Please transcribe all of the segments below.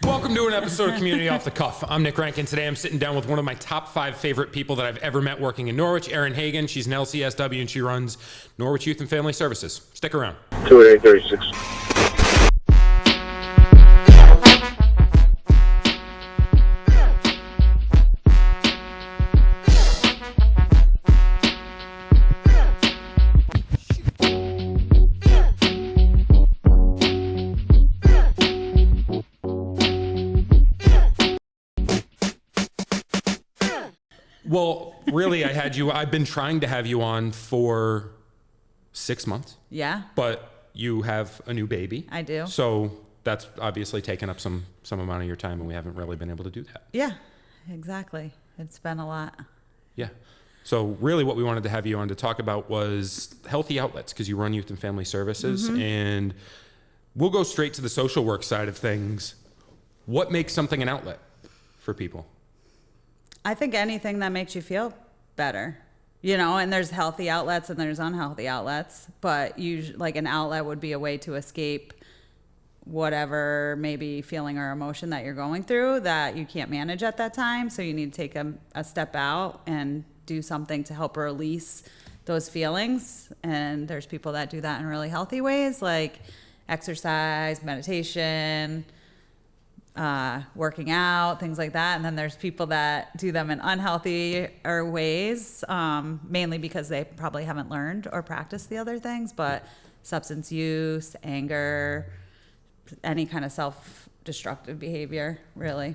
Welcome to an episode of Community Off the Cuff. I'm Nick Rankin. Today I'm sitting down with one of my top 5 favorite people that I've ever met working in Norwich, Erin Haggan. She's an LCSW and she runs Norwich Youth and Family Services. Stick around. 2836. Well, really, I've been trying to have you on for 6 months. Yeah. But you have a new baby. I do. So that's obviously taken up some amount of your time, and we haven't really been able to do that. Yeah, exactly. It's been a lot. Yeah. So really what we wanted to have you on to talk about was healthy outlets, because you run youth and family services, and we'll go straight to the social work side of things. What makes something an outlet for people? I think anything that makes you feel better, and there's healthy outlets and there's unhealthy outlets, but like an outlet would be a way to escape whatever maybe feeling or emotion that you're going through that you can't manage at that time. So you need to take a step out and do something to help release those feelings. And there's people that do that in really healthy ways, like exercise, meditation, working out, things like that. And then there's people that do them in unhealthy ways, mainly because they probably haven't learned or practiced the other things, but substance use, anger, any kind of self-destructive behavior, really.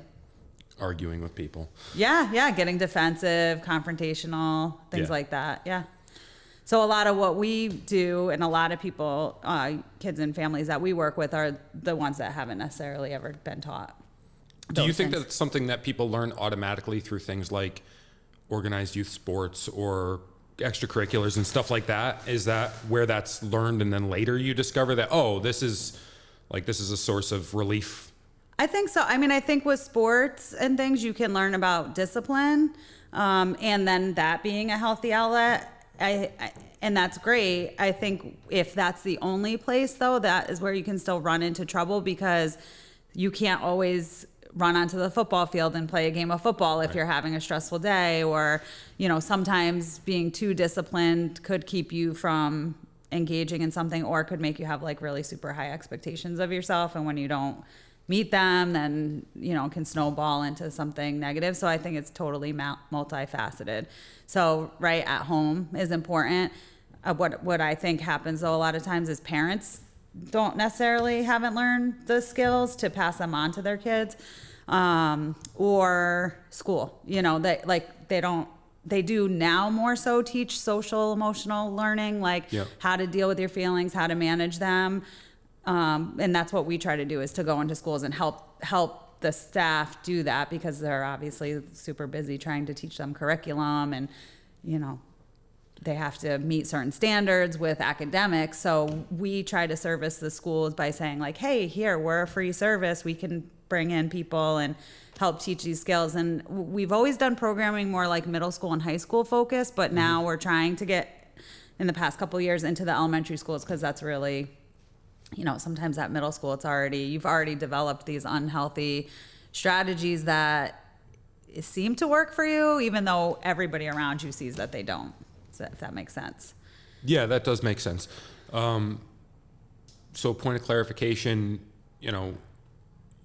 Arguing with people. Yeah, getting defensive, confrontational, things like that, yeah. So a lot of what we do, and a lot of people, kids and families that we work with, are the ones that haven't necessarily ever been taught. Do you think that's something that people learn automatically through things like organized youth sports or extracurriculars and stuff like that? Is that where that's learned, and then later you discover that, this is a source of relief? I think so. I mean, I think with sports and things, you can learn about discipline, and then that being a healthy outlet. And that's great. I think if that's the only place, though, that is where you can still run into trouble, because you can't always run onto the football field and play a game of football if you're having a stressful day, or, sometimes being too disciplined could keep you from engaging in something, or could make you have like really super high expectations of yourself. And when you don't meet them, then, can snowball into something negative. So I think it's totally multifaceted. So right at home is important. What I think happens, though, a lot of times is parents haven't learned the skills to pass them on to their kids, or school, they do now more so teach social emotional learning, how to deal with your feelings, how to manage them. And that's what we try to do, is to go into schools and help the staff do that, because they're obviously super busy trying to teach them curriculum, and, they have to meet certain standards with academics. So we try to service the schools by saying, like, hey, here, we're a free service. We can bring in people and help teach these skills. And we've always done programming more like middle school and high school focused, but now we're trying to get, in the past couple of years, into the elementary schools, because that's really, sometimes at middle school, you've already developed these unhealthy strategies that seem to work for you, even though everybody around you sees that they don't. If that makes sense. Yeah, that does make sense. So point of clarification, you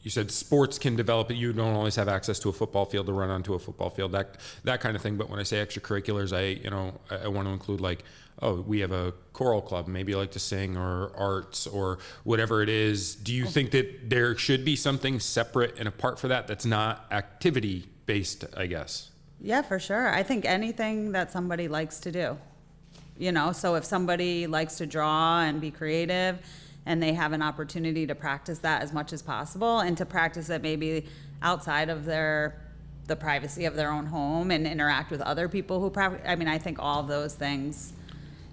said sports can develop it. You don't always have access to a football field to run onto a football field, that kind of thing. But when I say extracurriculars, I want to include, like, we have a choral club, maybe you like to sing, or arts, or whatever it is. Do you think that there should be something separate and apart for that that's not activity based, I guess? Yeah, for sure. I think anything that somebody likes to do, so if somebody likes to draw and be creative, and they have an opportunity to practice that as much as possible, and to practice it maybe outside of the privacy of their own home, and interact with other people who practice. I mean, I think all of those things,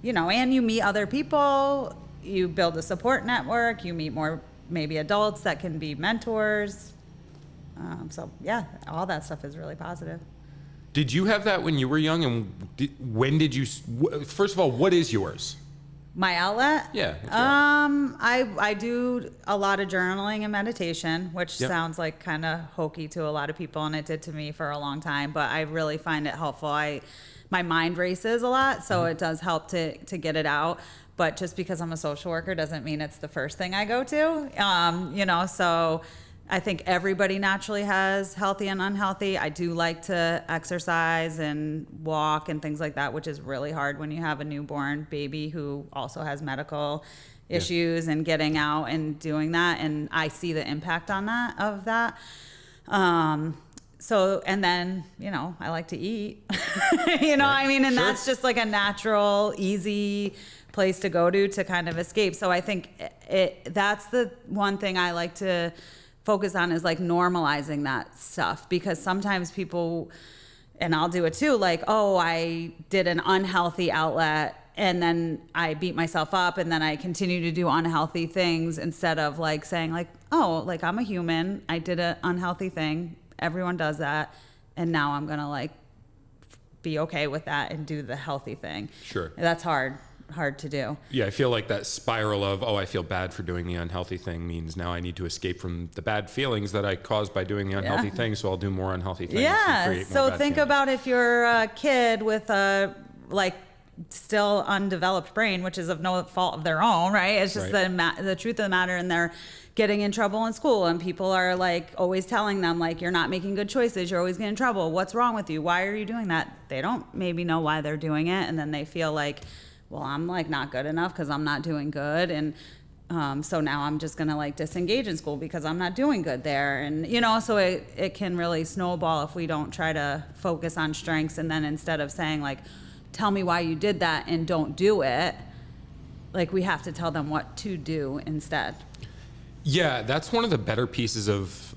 and you meet other people, you build a support network, you meet more maybe adults that can be mentors. So yeah, all that stuff is really positive. Did you have that when you were young? And when did you, first of all, what is yours? My outlet? Yeah. what's your outlet? I do a lot of journaling and meditation, which Yep. sounds like kind of hokey to a lot of people, and it did to me for a long time, but I really find it helpful. My mind races a lot, so it does help to get it out. But just because I'm a social worker doesn't mean it's the first thing I go to. So I think everybody naturally has healthy and unhealthy. I do like to exercise and walk and things like that, which is really hard when you have a newborn baby who also has medical issues, and getting out and doing that. And I see the impact of that. And then, I like to eat, and Sure. that's just like a natural, easy place to go to kind of escape. So I think that's the one thing I like to focus on, is like normalizing that stuff, because sometimes people, and I'll do it too, like, oh, I did an unhealthy outlet and then I beat myself up, and then I continue to do unhealthy things, instead of like saying like, oh, like I'm a human, I did an unhealthy thing, everyone does that, and now I'm gonna like be okay with that and do the healthy thing. Sure. That's hard to do. Yeah, I feel like that spiral of, I feel bad for doing the unhealthy thing, means now I need to escape from the bad feelings that I caused by doing the unhealthy thing, so I'll do more unhealthy things. Yeah. And create more So bad think feelings. about if you're a kid with a still undeveloped brain, which is of no fault of their own, right? It's just the truth of the matter, and they're getting in trouble in school, and people are like always telling them like, you're not making good choices, you're always getting in trouble, what's wrong with you, why are you doing that? They don't maybe know why they're doing it, and then they feel like, well, I'm like not good enough because I'm not doing good, and so now I'm just gonna like disengage in school because I'm not doing good there. And so it can really snowball if we don't try to focus on strengths, and then instead of saying like, tell me why you did that and don't do it, like we have to tell them what to do instead. Yeah, that's one of the better pieces of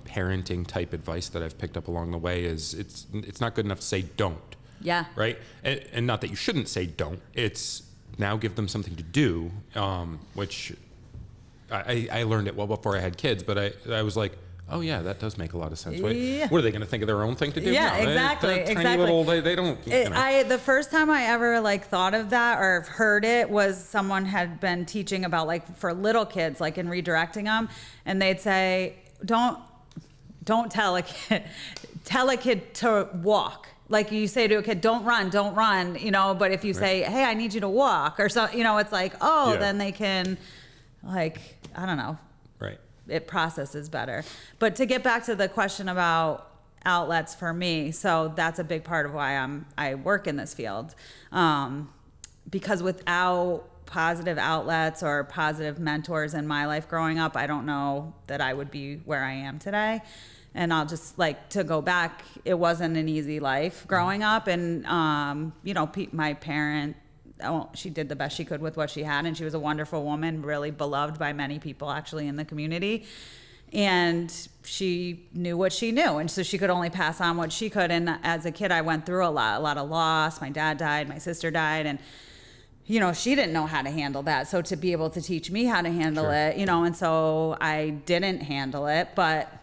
parenting type advice that I've picked up along the way, is it's not good enough to say don't. Yeah. Right? And not that you shouldn't say don't. It's now give them something to do, which I learned it well before I had kids, but I was like, oh yeah, that does make a lot of sense. Right? Yeah. What are they going to think of their own thing to do? Yeah, No, exactly. Tiny Exactly. little, they don't. The first time I ever like thought of that or heard it was someone had been teaching about like for little kids, like in redirecting them, and they'd say, don't tell a kid to walk. Like you say to a kid, don't run, but if you say, hey, I need you to walk, or so, it's like, then they can, like, I don't know. Right. It processes better. But to get back to the question about outlets for me, so that's a big part of why I work in this field. Because without positive outlets or positive mentors in my life growing up, I don't know that I would be where I am today. And I'll just like to go back. It wasn't an easy life growing up. And, my parent, she did the best she could with what she had. And she was a wonderful woman, really beloved by many people actually in the community. And she knew what she knew. And so she could only pass on what she could. And as a kid, I went through a lot of loss. My dad died, my sister died. And, she didn't know how to handle that. So to be able to teach me how to handle it, and so I didn't handle it, but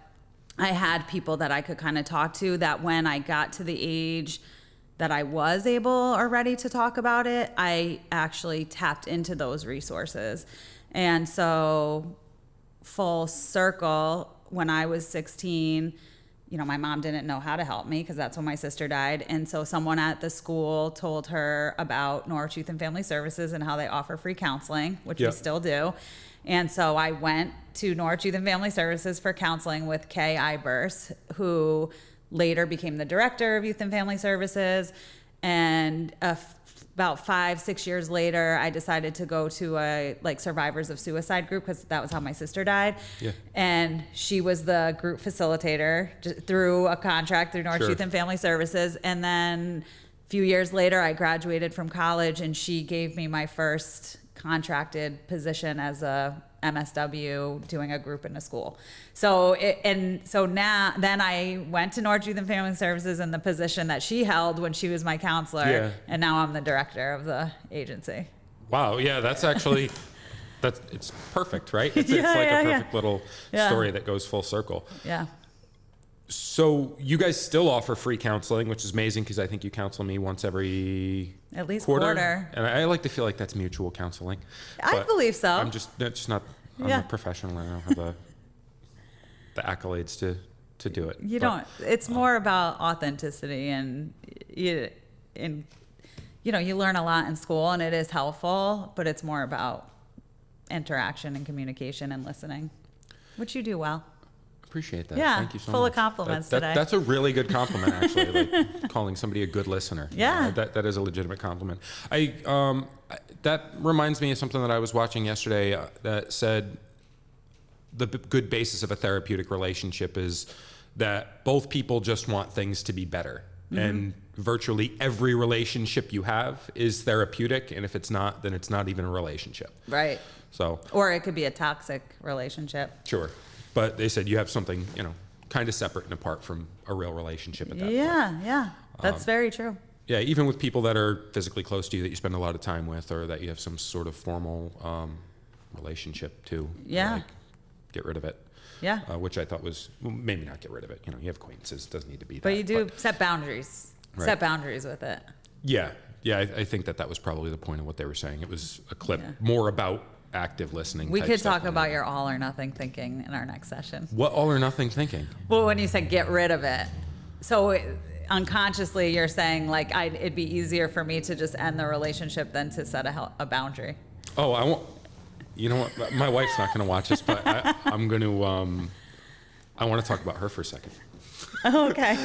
I had people that I could kind of talk to, that when I got to the age that I was able or ready to talk about it, I actually tapped into those resources. And so full circle, when I was 16, my mom didn't know how to help me because that's when my sister died. And so someone at the school told her about Norwich Youth and Family Services and how they offer free counseling, which we still do. And so I went to Norwich Youth and Family Services for counseling with Kay Ibers, who later became the director of Youth and Family Services. And about 5-6 years later, I decided to go to a survivors of suicide group, because that was how my sister died. Yeah. And she was the group facilitator through a contract through Norwich Youth and Family Services. And then a few years later, I graduated from college, and she gave me my first contracted position as a MSW doing a group in a school. So then I went to Norwich Youth and Family Services in the position that she held when she was my counselor, and now I'm the director of the agency. Wow, yeah, that's actually it's perfect, right? It's like a perfect little story that goes full circle. Yeah. So you guys still offer free counseling, which is amazing because I think you counsel me once every At least quarter. And I like to feel like that's mutual counseling. I believe so. That's just not, I'm a professional and I don't have the accolades to do it. It's more about authenticity and you learn a lot in school and it is helpful, but it's more about interaction and communication and listening, which you do well. Appreciate that. Yeah, Thank you so much. full of compliments today. That's a really good compliment, actually. Like calling somebody a good listener. Yeah, that is a legitimate compliment. That reminds me of something that I was watching yesterday that said the good basis of a therapeutic relationship is that both people just want things to be better, and virtually every relationship you have is therapeutic, and if it's not, then it's not even a relationship. Right. So. Or it could be a toxic relationship. Sure. But they said you have something, kind of separate and apart from a real relationship at that point. Yeah. That's very true. Yeah, even with people that are physically close to you that you spend a lot of time with or that you have some sort of formal relationship to. Yeah. Like, get rid of it. Yeah. Which I thought was, well, maybe not get rid of it. You have acquaintances. It doesn't need to be that. But you do set boundaries. Right. Set boundaries with it. Yeah. Yeah, I think that was probably the point of what they were saying. It was a clip more about active listening. We could talk about your all or nothing thinking in our next session. What all or nothing thinking? Well, when you said get rid of it. So unconsciously you're saying like it'd be easier for me to just end the relationship than to set a boundary. Oh, I won't. You know what? My wife's not going to watch this, but I'm going to, I want to talk about her for a second. Okay.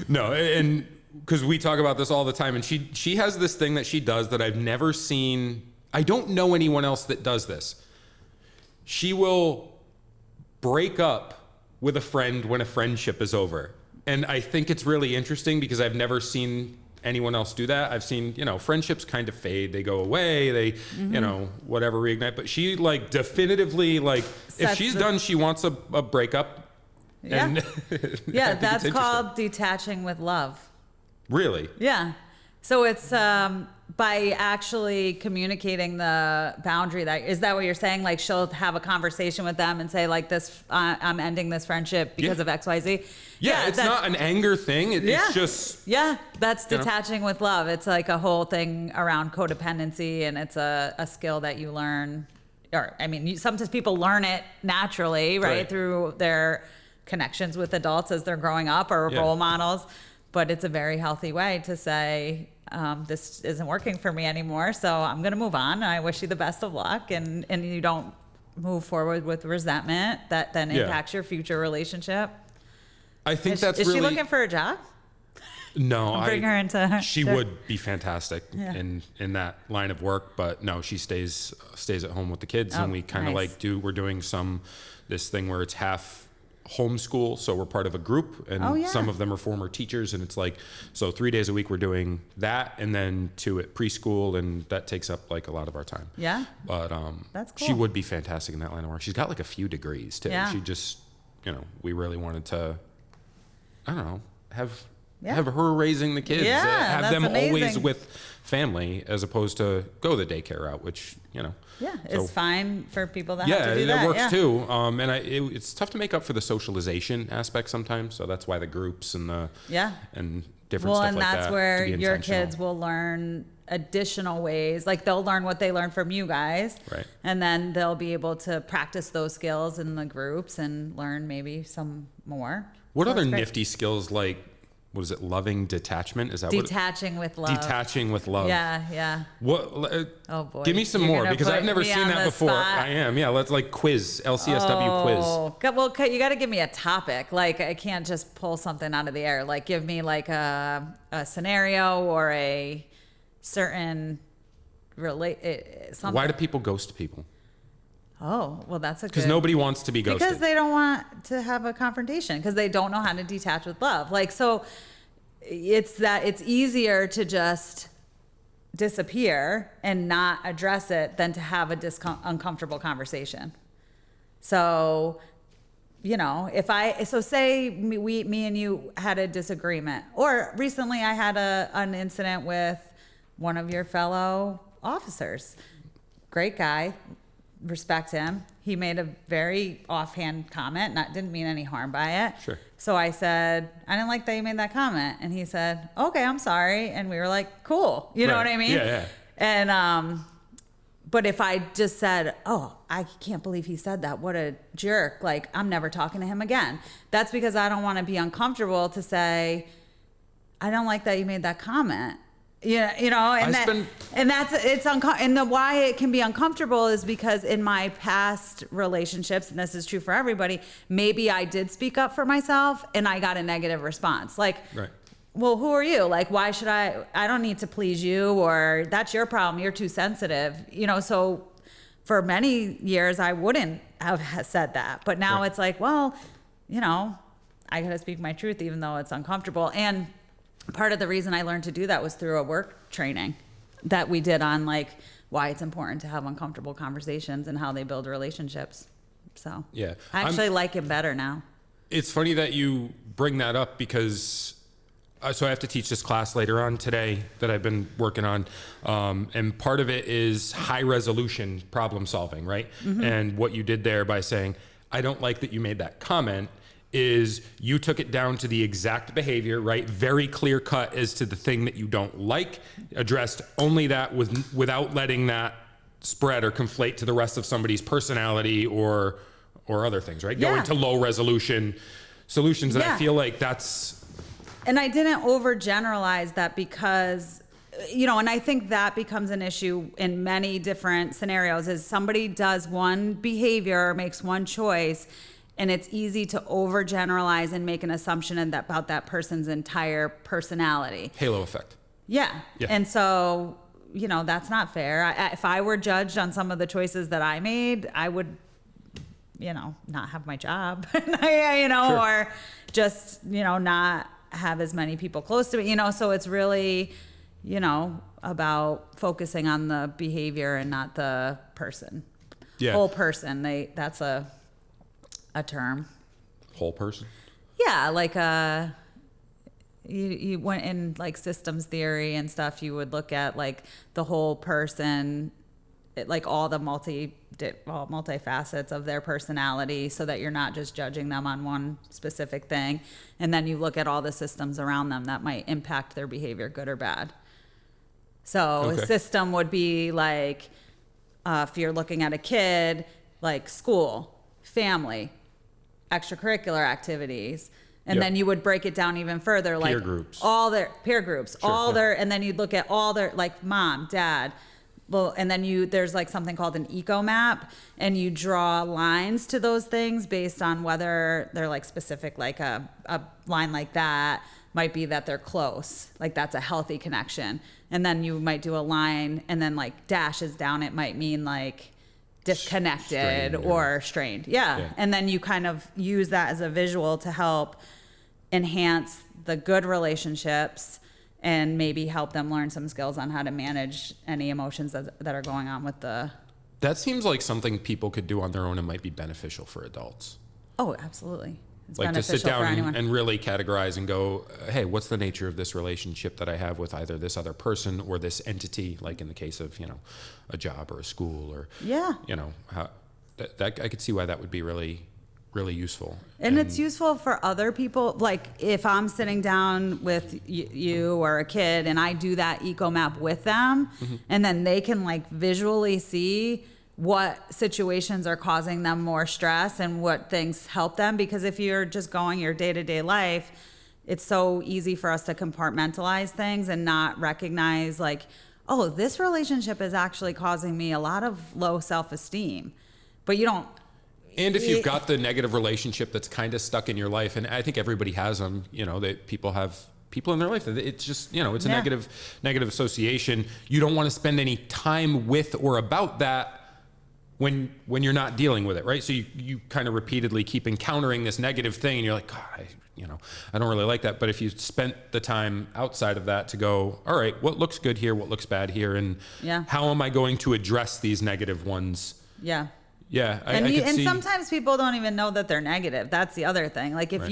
No, and because we talk about this all the time, and she has this thing that she does that I've never seen. I don't know anyone else that does this. She will break up with a friend when a friendship is over. And I think it's really interesting because I've never seen anyone else do that. I've seen, friendships kind of fade. They go away. They, whatever, reignite. But she definitively, if she's done, she wants a breakup. Yeah. And yeah, that's called detaching with love. Really? Yeah. So it's by actually communicating the boundary. Is that what you're saying? Like she'll have a conversation with them and say like this, I'm ending this friendship because of X, Y, Z. Yeah, it's not an anger thing. It's just. Yeah, that's detaching with love. It's like a whole thing around codependency, and it's a skill that you learn. Or sometimes people learn it naturally, right? Through their connections with adults as they're growing up or role models. But it's a very healthy way to say, this isn't working for me anymore, so I'm going to move on. And I wish you the best of luck. And you don't move forward with resentment that then impacts your future relationship. I think Is she looking for a job? No, bring her into. She would be fantastic in that line of work, but no, she stays at home with the kids, and we kind of we're doing this thing where it's half homeschool, so we're part of a group, and some of them are former teachers, and it's so 3 days a week we're doing that, and then 2 at preschool, and that takes up a lot of our time. Yeah, but that's cool. She would be fantastic in that line of work. She's got a few degrees too. Yeah. She just, we really wanted to, I don't know, have her raising the kids, have them always with family as opposed to go the daycare route, which it's fine for people that have to do that. Yeah, it works too. And it's tough to make up for the socialization aspect sometimes. So that's why the groups and the and different stuff like that. Well, and that's where your kids will learn additional ways. Like they'll learn what they learn from you guys, right? And then they'll be able to practice those skills in the groups and learn maybe some more. What other nifty skills what is it? Loving detachment? Is that detaching with love? Detaching with love. Yeah. What? Oh boy. Give me some more because I've never seen that before. Spot. I am. Yeah. Let's quiz LCSW quiz. Well, you got to give me a topic. I can't just pull something out of the air. Give me a scenario or a certain something. Why do people ghost people? Oh, well, that's because nobody wants to be ghosted. Because they don't want to have a confrontation because they don't know how to detach with love. So it's easier to just disappear and not address it than to have a uncomfortable conversation. So, say me and you had a disagreement, or recently I had an incident with one of your fellow officers. Great guy. respect him. He made a very offhand comment, didn't mean any harm by it. Sure. So I said, I didn't like that you made that comment. And he said, okay, I'm sorry. And we were like, cool. You know what I mean? Yeah. And, but if I just said, oh, I can't believe he said that, what a jerk, like, I'm never talking to him again. That's because I don't want to be uncomfortable to say, I don't like that you made that comment. Yeah, you know, and why it can be uncomfortable is because in my past relationships, and this is true for everybody, maybe I did speak up for myself and I got a negative response. Like, right. Well, who are you? Like, why should I don't need to please you, or that's your problem. You're too sensitive. You know, so for many years I wouldn't have said that. But now It's like, well, you know, I got to speak my truth even though it's uncomfortable. And part of the reason I learned to do that was through a work training that we did on like why it's important to have uncomfortable conversations and how they build relationships. So yeah, I actually like him better now. It's funny that you bring that up because so I have to teach this class later on today that I've been working on. And part of it is high resolution problem solving, right? Mm-hmm. And what you did there by saying, I don't like that you made that comment, is you took it down to the exact behavior, right? Very clear cut as to the thing that you don't like, addressed only that without letting that spread or conflate to the rest of somebody's personality or other things, right? Yeah. Going to low resolution solutions. And I feel like that's... And I didn't overgeneralize that because, you know, and I think that becomes an issue in many different scenarios is somebody does one behavior or makes one choice, and it's easy to overgeneralize and make an assumption about that person's entire personality. Halo effect. Yeah. And so, you know, that's not fair. If I were judged on some of the choices that I made, I would, you know, not have my job, you know, Sure. or just, you know, not have as many people close to me, you know, so it's really, you know, about focusing on the behavior and not the person. Yeah. Whole person. That's a term. Whole person? Yeah, like you went in like systems theory and stuff, you would look at like the whole person, like all the multifacets of their personality so that you're not just judging them on one specific thing. And then you look at all the systems around them that might impact their behavior, good or bad. So a system would be like, if you're looking at a kid, like school, family, extracurricular activities, and then you would break it down even further, like all their peer groups, and then you'd look at all their, like mom, dad. Well, and then there's like something called an eco map, and you draw lines to those things based on whether they're like specific, like a line like that might be that they're close, like that's a healthy connection. And then you might do a line and then like dashes down, it might mean like disconnected or strained. Yeah. And then you kind of use that as a visual to help enhance the good relationships and maybe help them learn some skills on how to manage any emotions that are going on with the... That seems like something people could do on their own and might be beneficial for adults. Oh, absolutely. It's like to sit beneficial for down anyone. and really categorize and go, hey, what's the nature of this relationship that I have with either this other person or this entity, like in the case of, you know, a job or a school or, you know, how that I could see why that would be really, really useful. And it's useful for other people. Like if I'm sitting down with you or a kid and I do that eco map with them, and then they can like visually see what situations are causing them more stress and what things help them. Because if you're just going your day-to-day life, it's so easy for us to compartmentalize things and not recognize like, oh, this relationship is actually causing me a lot of low self-esteem. But you don't... And if you've got the negative relationship that's kind of stuck in your life, and I think everybody has them, you know, that people have people in their life, it's just, you know, it's a negative association. You don't want to spend any time with or about that when you're not dealing with it, right? So you kind of repeatedly keep encountering this negative thing and you're like, God, I don't really like that. But if you spent the time outside of that to go, all right, what looks good here, what looks bad here, and how am I going to address these negative ones? Yeah. Yeah. And sometimes people don't even know that they're negative. That's the other thing. Like if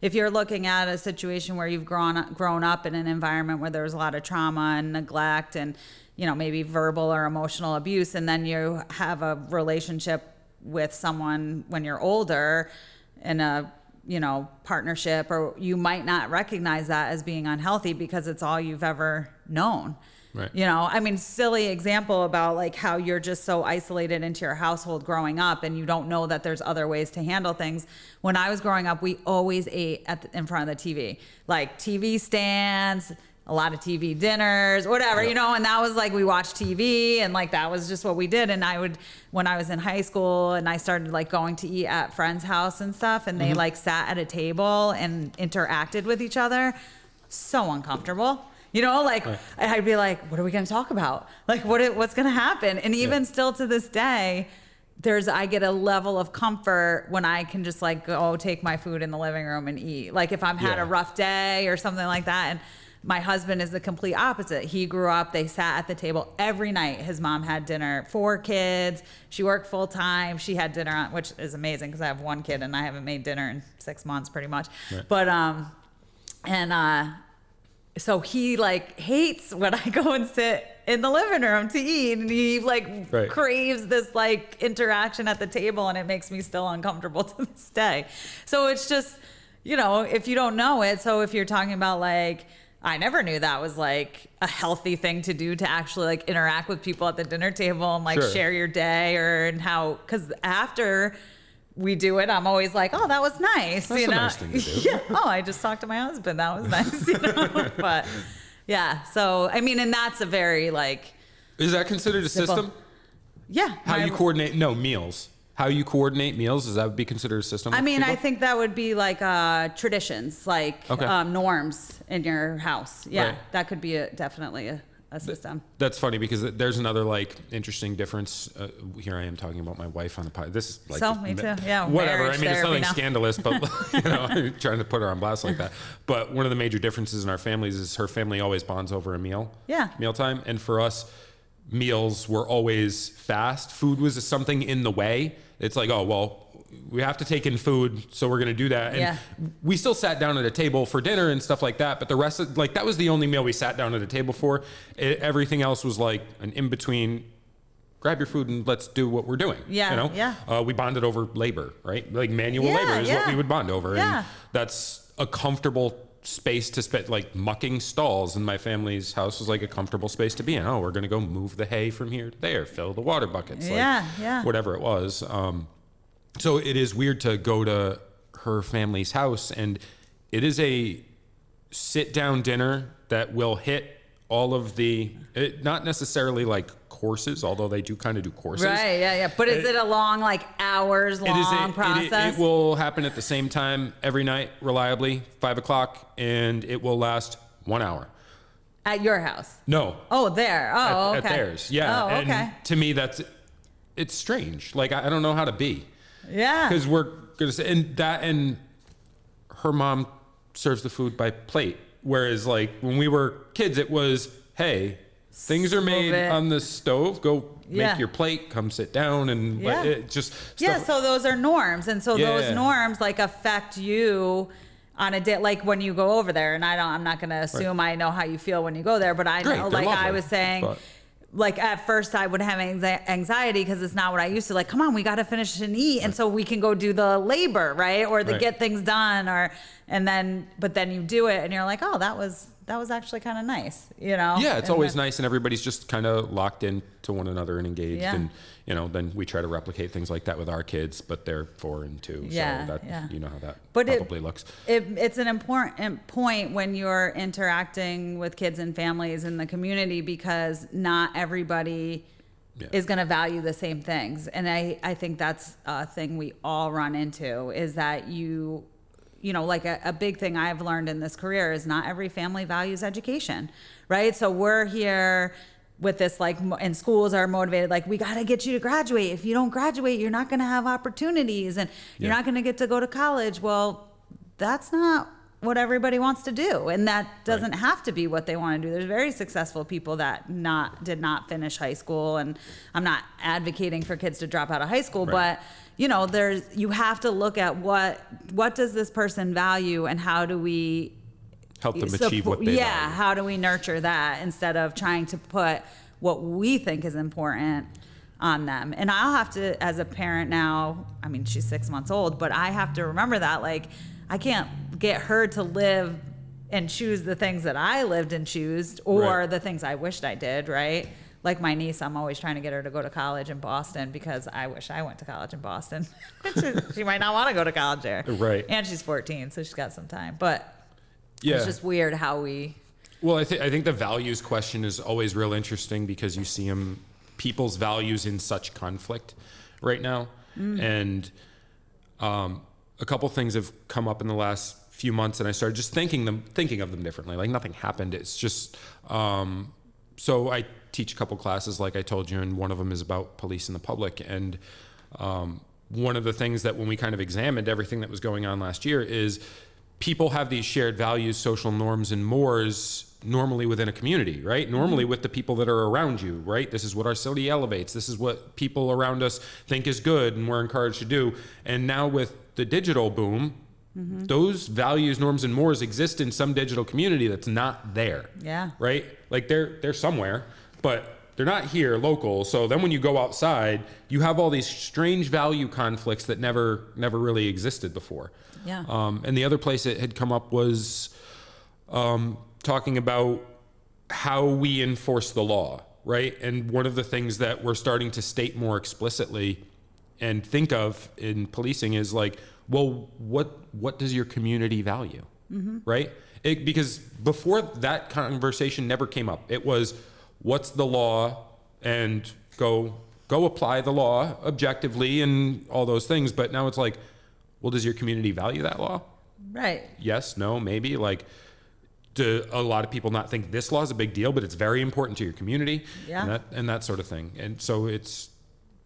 if you're looking at a situation where you've grown up in an environment where there's a lot of trauma and neglect and, maybe verbal or emotional abuse, and then you have a relationship with someone when you're older in a, partnership, or you might not recognize that as being unhealthy because it's all you've ever known. Right. Silly example about like how you're just so isolated into your household growing up and you don't know that there's other ways to handle things. When I was growing up, we always ate in front of the TV, like TV stands, a lot of TV dinners, whatever, and that was like, we watched TV and like, that was just what we did. And when I was in high school and I started like going to eat at friends' house and stuff, and they like sat at a table and interacted with each other, so uncomfortable. Right. I'd be like, what are we going to talk about? Like, what's going to happen? And even still to this day, I get a level of comfort when I can just like go take my food in the living room and eat. Like if I've had a rough day or something like that. And my husband is the complete opposite. He grew up, they sat at the table every night. His mom had dinner, 4 kids. She worked full time. She had dinner on, which is amazing because I have 1 kid and I haven't made dinner in 6 months pretty much. Right. But, so he like hates when I go and sit in the living room to eat, and he like craves this like interaction at the table, and it makes me still uncomfortable to this day. So it's just, if you don't know it. So if you're talking about like, I never knew that was like a healthy thing to do, to actually like interact with people at the dinner table and like share your day, because after we do it, I'm always like, oh, that was nice. That's a nice thing to do. Yeah. Oh, I just talked to my husband. That was nice. But yeah. So, and that's a very like. Is that considered a system? Yeah. How you coordinate, meals. How you coordinate meals, does that be considered a system? I think that would be like traditions, like norms in your house. Yeah. Right. That could be definitely a system. That's funny because there's another like interesting difference. Here I am talking about my wife on the podcast. This is like me too. Yeah, whatever. It's nothing scandalous, but I'm trying to put her on blast like that. But one of the major differences in our families is her family always bonds over a meal. Yeah, mealtime, and for us, meals were always fast. Food was something in the way. It's like, oh well, we have to take in food, so we're going to do that. And we still sat down at a table for dinner and stuff like that. But the rest of, that was the only meal we sat down at a table for. Everything else was like an in-between, grab your food and let's do what we're doing. We bonded over labor, right? Like manual labor is what we would bond over. Yeah. And that's a comfortable space to spend, like mucking stalls in my family's house was like a comfortable space to be in. Oh, we're going to go move the hay from here to there, fill the water buckets, whatever it was. So it is weird to go to her family's house, and it is a sit-down dinner that will hit all of not necessarily like courses, although they do kind of do courses. Right, yeah. But is it a long, like hours-long process? It will happen at the same time every night, reliably, 5 o'clock, and it will last 1 hour. At your house? No. Oh, there. Oh, okay. At theirs, yeah. Oh, okay. And to me, it's strange. Like, I don't know how to be. Yeah. Because we're going to say, and her mom serves the food by plate. Whereas like when we were kids, it was, hey, things are made on the stove, go make your plate, come sit down, and it just stuff. Yeah, so those are norms. And so those norms like affect you on a day, like when you go over there. And I'm not going to assume I know how you feel when you go there, but I know, like lovely, I was saying, like at first I would have anxiety because it's not what I used to. Like, come on, we got to finish and eat, and so we can go do the labor, right, or the get things done, but then you do it, and you're like, oh, that was actually kind of nice, Yeah, it's always nice, and everybody's just kind of locked into one another and engaged, and then we try to replicate things like that with our kids, but they're 4 and 2, so you know how that probably looks. It's an important point when you're interacting with kids and families in the community, because not everybody is going to value the same things, and I think that's a thing we all run into, is that like a big thing I've learned in this career is not every family values education, right? So we're here with this, like, and schools are motivated, like, we got to get you to graduate. If you don't graduate, you're not going to have opportunities, and you're not going to get to go to college. Well, that's not what everybody wants to do, and that doesn't have to be what they want to do. There's very successful people that did not finish high school, and I'm not advocating for kids to drop out of high school, but you have to look at what does this person value and how do we help them achieve what they value. How do we nurture that instead of trying to put what we think is important on them. And I'll have to, as a parent now, I mean, she's 6 months old, but I have to remember that, like, I can't get her to live and choose the things that I lived and chose, or the things I wished I did, right? Like my niece, I'm always trying to get her to go to college in Boston because I wish I went to college in Boston. She might not want to go to college there. Right. And she's 14, so she's got some time. But yeah, it's just weird how we... Well, I think the values question is always real interesting because you see people's values in such conflict right now. And a couple things have come up in the last few months, and I started just thinking of them differently. Like nothing happened. It's just so I teach a couple classes, like I told you, and one of them is about police and the public. And one of the things that when we kind of examined everything that was going on last year is people have these shared values, social norms, and mores normally within a community, right? Normally with the people that are around you, right? This is what our city elevates. This is what people around us think is good and we're encouraged to do. And now with the digital boom, those values, norms, and mores exist in some digital community that's not there. Yeah. Right? Like they're somewhere, but they're not here local. So then when you go outside, you have all these strange value conflicts that never really existed before. Yeah. And the other place it had come up was talking about how we enforce the law, right? And one of the things that we're starting to state more explicitly and think of in policing is like, well, what does your community value, right? Because before that conversation never came up. It was, what's the law, and go apply the law objectively and all those things. But now it's like, well, does your community value that law? Right. Yes, no, maybe. Like, do a lot of people not think this law is a big deal, but it's very important to your community? Yeah. And that sort of thing. And so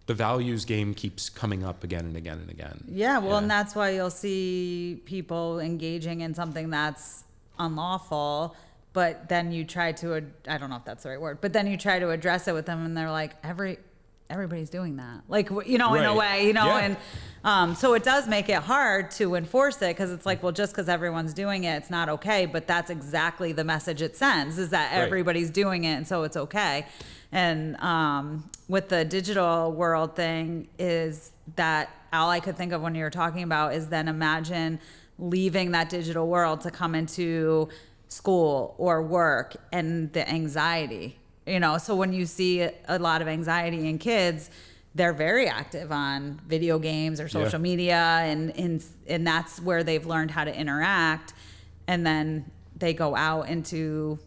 the values game keeps coming up again and again and again. Yeah, well, and that's why you'll see people engaging in something that's unlawful, but then you try to, I don't know if that's the right word, but then you try to address it with them and they're like, everybody's doing that. Like, in a way, and so it does make it hard to enforce it because it's like, well, just because everyone's doing it, it's not okay, but that's exactly the message it sends, is that everybody's doing it and so it's okay. And with the digital world thing is that all I could think of when you were talking about is then imagine leaving that digital world to come into school or work and the anxiety, so when you see a lot of anxiety in kids, they're very active on video games or social media, and that's where they've learned how to interact, and then they go out into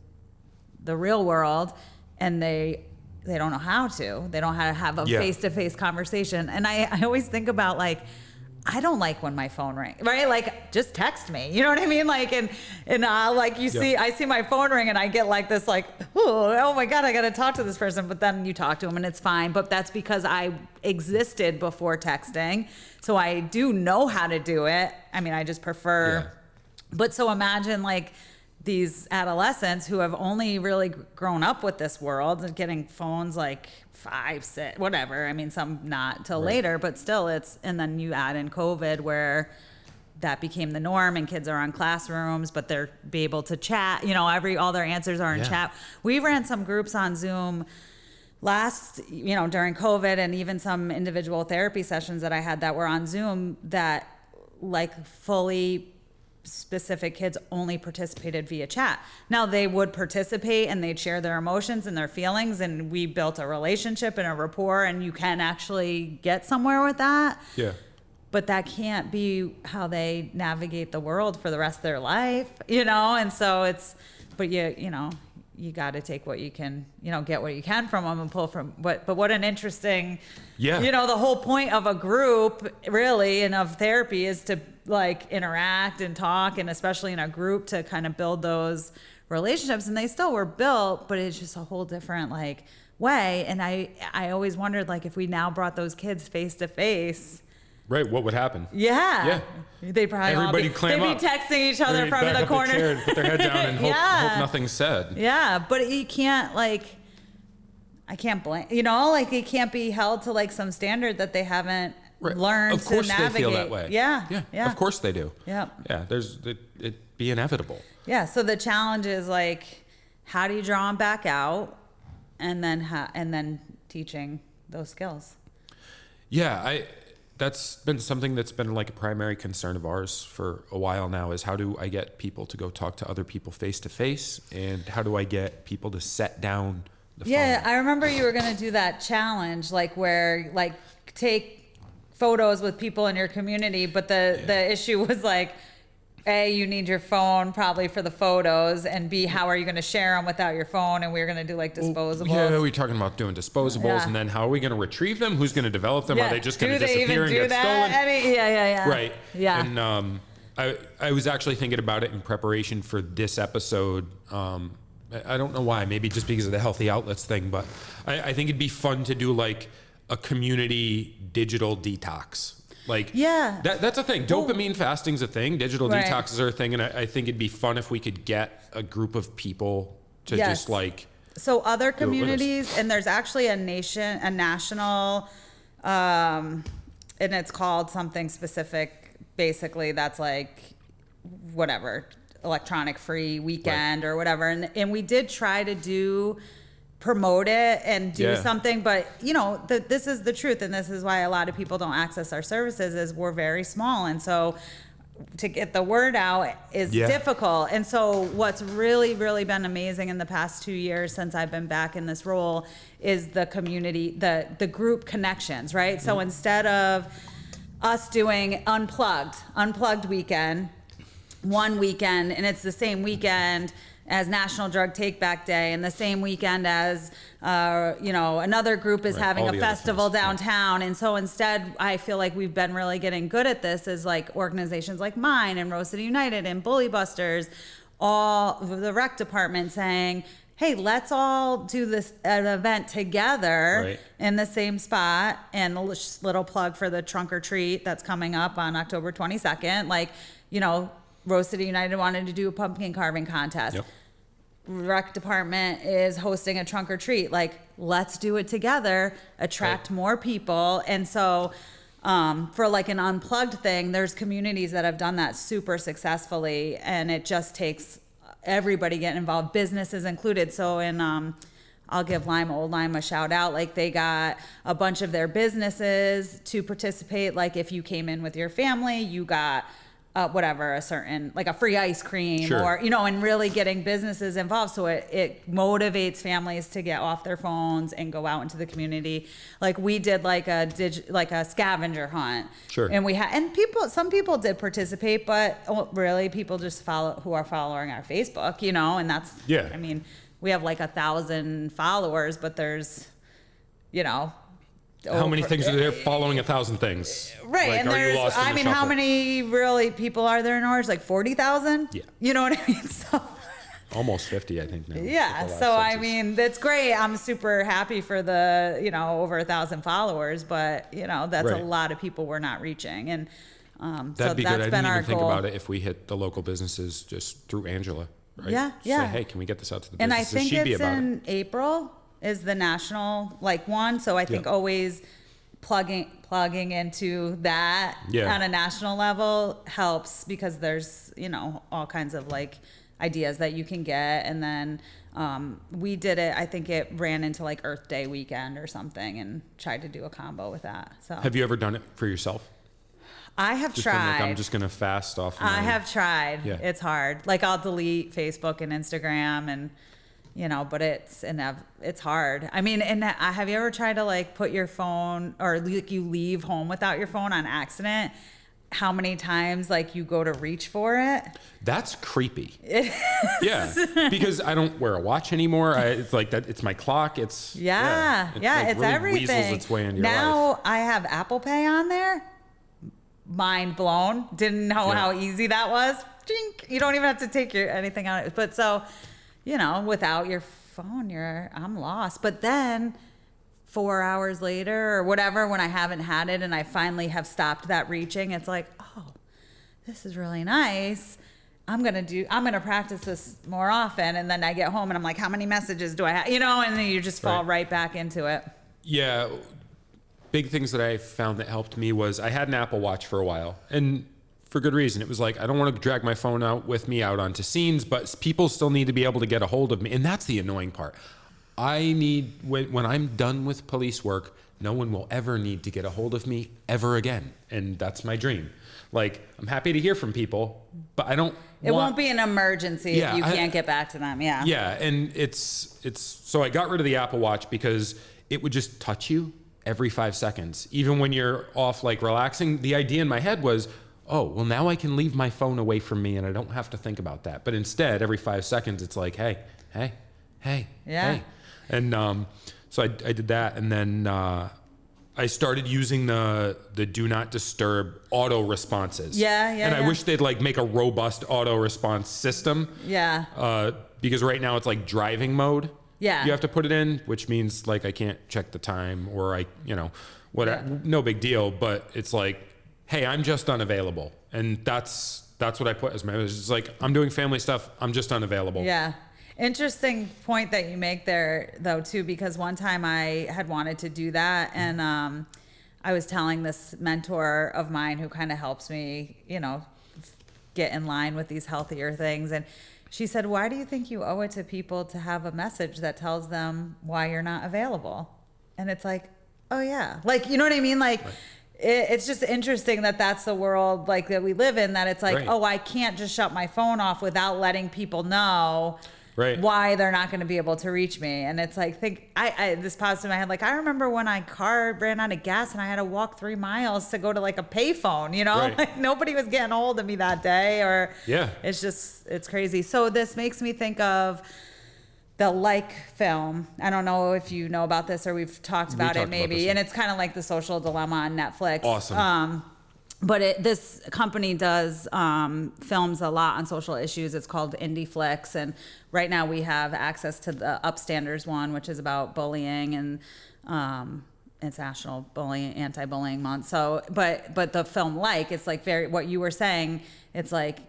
the real world and they don't know how to. They don't know how to have a face-to-face conversation. And I always think about, like, I don't like when my phone rings, right? Like, just text me. You know what I mean? Like, and like I see my phone ring and I get like this, like, oh my God, I got to talk to this person. But then you talk to them and it's fine. But that's because I existed before texting. So I do know how to do it. I mean, I just prefer. But so imagine like these adolescents who have only really grown up with this world and getting phones like 5, 6, whatever. I mean, some not till later, but still and then you add in COVID where that became the norm and kids are on classrooms, but they're be able to chat, all their answers are in chat. We ran some groups on Zoom during COVID, and even some individual therapy sessions that I had that were on Zoom that like fully specific kids only participated via chat. Now they would participate and they'd share their emotions and their feelings, and we built a relationship and a rapport, and you can actually get somewhere with that. Yeah. But that can't be how they navigate the world for the rest of their life, and so you got to take what you can, get what you can from them and pull from but what an interesting, the whole point of a group really and of therapy is to like interact and talk, and especially in a group to kind of build those relationships, and they still were built, but it's just a whole different like way. And I always wondered, like, if we now brought those kids face to face, right, what would happen? Yeah. They'd probably they'd be texting each other from the corner. Chair and put their head down and hope nothing's said. Yeah, but you can't, like, I can't blame, it can't be held to like some standard that they haven't learn of course to navigate. they feel that way. Yeah. Of course they do. Yeah. Yeah. It'd be inevitable. Yeah. So the challenge is like, how do you draw them back out, and then teaching those skills. Yeah, that's been something that's been like a primary concern of ours for a while now, is how do I get people to go talk to other people face to face, and how do I get people to set down the phone? I remember you were going to do that challenge, like where like take photos with people in your community, but the issue was like, A, you need your phone probably for the photos, and B, how are you going to share them without your phone? And we were going to do like disposables. Yeah, we're talking about doing disposables, and then how are we going to retrieve them? Who's going to develop them? Are they just going to disappear and get stolen? Right. Yeah. And I was actually thinking about it in preparation for this episode. I don't know why, maybe just because of the healthy outlets thing, but I think it'd be fun to do like a community digital detox. Like, that's a thing. Dopamine fasting's a thing. Digital detoxes are a thing. And I think it'd be fun if we could get a group of people to just like. So other communities, and there's actually a national, and it's called something specific, basically, that's like, whatever, electronic free weekend or whatever. And we did try to promote it and do something, but this is the truth, and this is why a lot of people don't access our services, is we're very small, and so to get the word out is difficult. And so what's really been amazing in the past 2 years since I've been back in this role is the community, the group connections, right? So instead of us doing unplugged weekend, one weekend, and it's the same weekend as National Drug Take Back Day, and the same weekend as another group is having a festival downtown. And so instead, I feel like we've been really getting good at this, is like organizations like mine and Rose City United and Bully Busters, all the rec department saying, hey, let's all do an event together in the same spot. And a little plug for the trunk or treat that's coming up on October 22nd. Rose City United wanted to do a pumpkin carving contest. Rec department is hosting a trunk or treat. Like, let's do it together, attract more people. And so for like an unplugged thing, there's communities that have done that super successfully, and it just takes everybody getting involved, businesses included. So I'll give Old Lime a shout out. Like, they got a bunch of their businesses to participate. Like, if you came in with your family, you got a certain, like a free ice cream, or, and really getting businesses involved. So it motivates families to get off their phones and go out into the community. Like, we did like a scavenger hunt. Some people did participate, but really people just who are following our Facebook, and that's, I mean, we have like 1,000 followers, but there's, how many things are there following 1,000 things? Right. Like, and there's, how many really people are there in Norwich? Like 40,000? Yeah. You know what I mean? So almost 50, I think now. Yeah. So, I mean, that's great. I'm super happy for the, over 1,000 followers, but, that's a lot of people we're not reaching. And that'd be good. I didn't even think about it if we hit the local businesses just through Angela, right? Yeah. Say, hey, can we get this out to the businesses? And I think it's in April is the national one. So I think always plugging into that on a national level helps, because there's, all kinds of like ideas that you can get. And then we did it, I think it ran into like Earth Day weekend or something, and tried to do a combo with that. So have you ever done it for yourself? I have tried. I'm just going to fast off. I have tried. Yeah. It's hard. Like, I'll delete Facebook and Instagram, and but it's hard. I mean, and have you ever tried to like put your phone, or like you leave home without your phone on accident? How many times like you go to reach for it? That's creepy. Yeah, because I don't wear a watch anymore. It's like that. It's my clock. It's it's like it's really everything. Weasels its way into your life. I have Apple Pay on there. Mind blown. Didn't know how easy that was. You don't even have to take anything out. But so. Without your phone, I'm lost. But then 4 hours later or whatever, when I haven't had it and I finally have stopped that reaching, it's like, oh, this is really nice. I'm going to practice this more often. And then I get home and I'm like, how many messages do I have? And then you just fall right back into it. Yeah. big things that I found that helped me was I had an Apple Watch for a while, and for good reason. It was like, I don't want to drag my phone out with me out onto scenes, but people still need to be able to get a hold of me. And that's the annoying part. I need, when I'm done with police work, no one will ever need to get a hold of me ever again. And that's my dream. Like, I'm happy to hear from people, but I don't It won't be an emergency if you can't get back to them. Yeah. Yeah. And it's, so I got rid of the Apple Watch because it would just touch you every 5 seconds. Even when you're off, like relaxing, the idea in my head was, oh, well, now I can leave my phone away from me and I don't have to think about that. But instead, every 5 seconds, it's like, hey. Yeah. And so I did that. And then I started using the do not disturb auto responses. And I wish they'd like make a robust auto response system. Yeah. Because right now it's like driving mode. Yeah. You have to put it in, which means like I can't check the time or no big deal. But it's like, hey, I'm just unavailable. And that's what I put as my, it's like, I'm doing family stuff. I'm just unavailable. Yeah. Interesting point that you make there though, too, because one time I had wanted to do that. And, I was telling this mentor of mine who kind of helps me, get in line with these healthier things. And she said, why do you think you owe it to people to have a message that tells them why you're not available? And it's like, oh yeah. Like, you know what I mean? Like, right. It's just interesting that that's the world like that we live in, that it's like, right. Oh, I can't just shut my phone off without letting people know right. why they're not going to be able to reach me. And it's like, this pops in my head. Like, I remember when my car ran out of gas and I had to walk 3 miles to go to like a payphone, right. Like nobody was getting a hold of me that day, or it's crazy. So this makes me think of the Like film. I don't know if you know about this or we've talked about it maybe. And it's kind of like The Social Dilemma on Netflix. Awesome. But this company does films a lot on social issues. It's called Indie Flicks, and right now we have access to the Upstanders one, which is about bullying, and it's National Anti-Bullying Month. So, but the film Like, it's like very what you were saying. It's like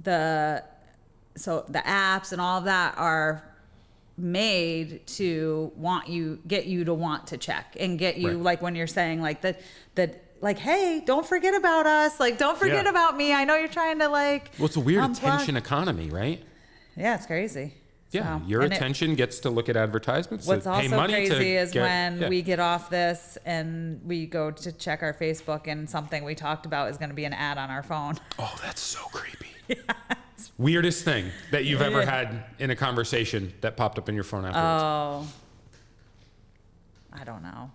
the apps and all of that are made to get you to want to check and get you right. like when you're saying like that like, hey, don't forget about us. Like, don't forget about me. I know you're trying to like. Well, it's a weird attention economy, right? Yeah, it's crazy. Yeah, your attention gets to look at advertisements. What's that also pay money crazy is get, when we get off this and we go to check our Facebook and something we talked about is going to be an ad on our phone. Oh, that's so creepy. Yeah. Weirdest thing that you've ever had in a conversation that popped up in your phone afterwards? Oh, I don't know.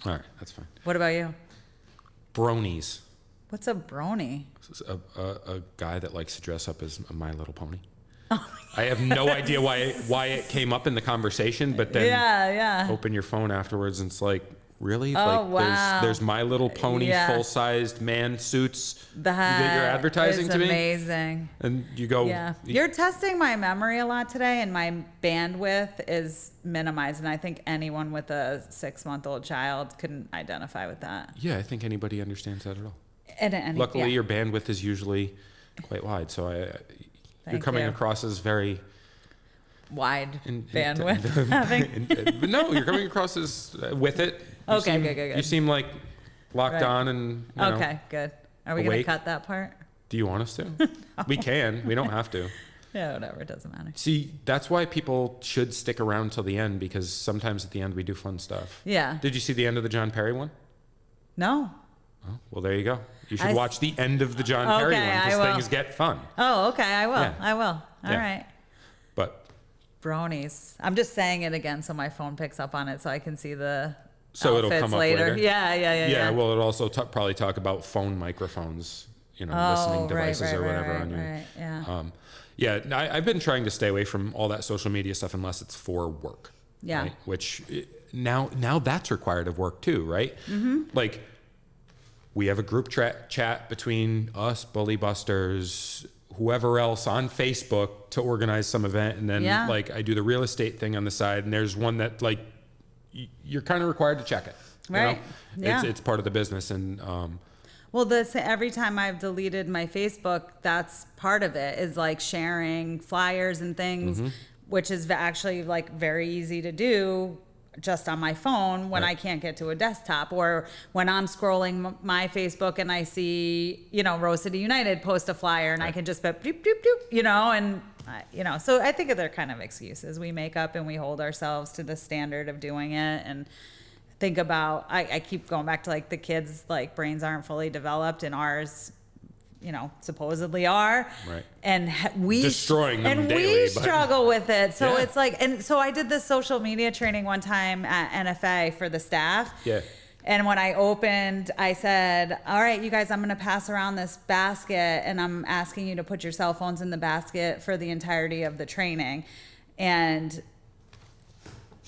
All right, that's fine. What about you? Bronies. What's a brony? A guy that likes to dress up as a My Little Pony. Oh, I have no idea why it came up in the conversation, but then open your phone afterwards and it's like, really? Oh, like wow. there's My Little Pony full-sized man suits that you're advertising to me? Amazing. And you go... Yeah. You're testing my memory a lot today, and my bandwidth is minimized, and I think anyone with a 6-month-old child couldn't identify with that. Yeah, I think anybody understands that at all. And luckily, your bandwidth is usually quite wide, so you're coming across as very... wide bandwidth. No, you're coming across as with it. Good. You seem like locked on and okay, good. Are we going to cut that part? Do you want us to? No. We can. We don't have to. Yeah, whatever. It doesn't matter. See, that's why people should stick around till the end, because sometimes at the end we do fun stuff. Yeah. Did you see the end of the John Perry one? No. Oh, well, there you go. You should watch the end of the John Perry one, because things get fun. Oh, okay. I will. Yeah. I will. All right. But bronies. I'm just saying it again so my phone picks up on it so I can see the so it'll come up later. Yeah. Well, it'll also probably talk about phone microphones, listening devices or whatever on you. Yeah. I've been trying to stay away from all that social media stuff unless it's for work. Yeah. Right? Which now that's required of work too, right? Mm-hmm. Like we have a group chat between us, Bully Busters, whoever else on Facebook to organize some event. And then like I do the real estate thing on the side, and there's one that like you're kind of required to check it. Right. Yeah. It's part of the business. And, well, every time I've deleted my Facebook, that's part of it, is like sharing flyers and things, which is actually like very easy to do just on my phone when I can't get to a desktop, or when I'm scrolling my Facebook and I see, Rose City United post a flyer and I can just boop, boop, boop, and so I think they're kind of excuses we make up, and we hold ourselves to the standard of doing it. And think about, I keep going back to like the kids, like brains aren't fully developed, and ours, supposedly are, right? And we destroying them and daily, we struggle with it. So it's like, and so I did this social media training one time at NFA for the staff. Yeah. And when I opened, I said, all right, you guys, I'm going to pass around this basket, and I'm asking you to put your cell phones in the basket for the entirety of the training. And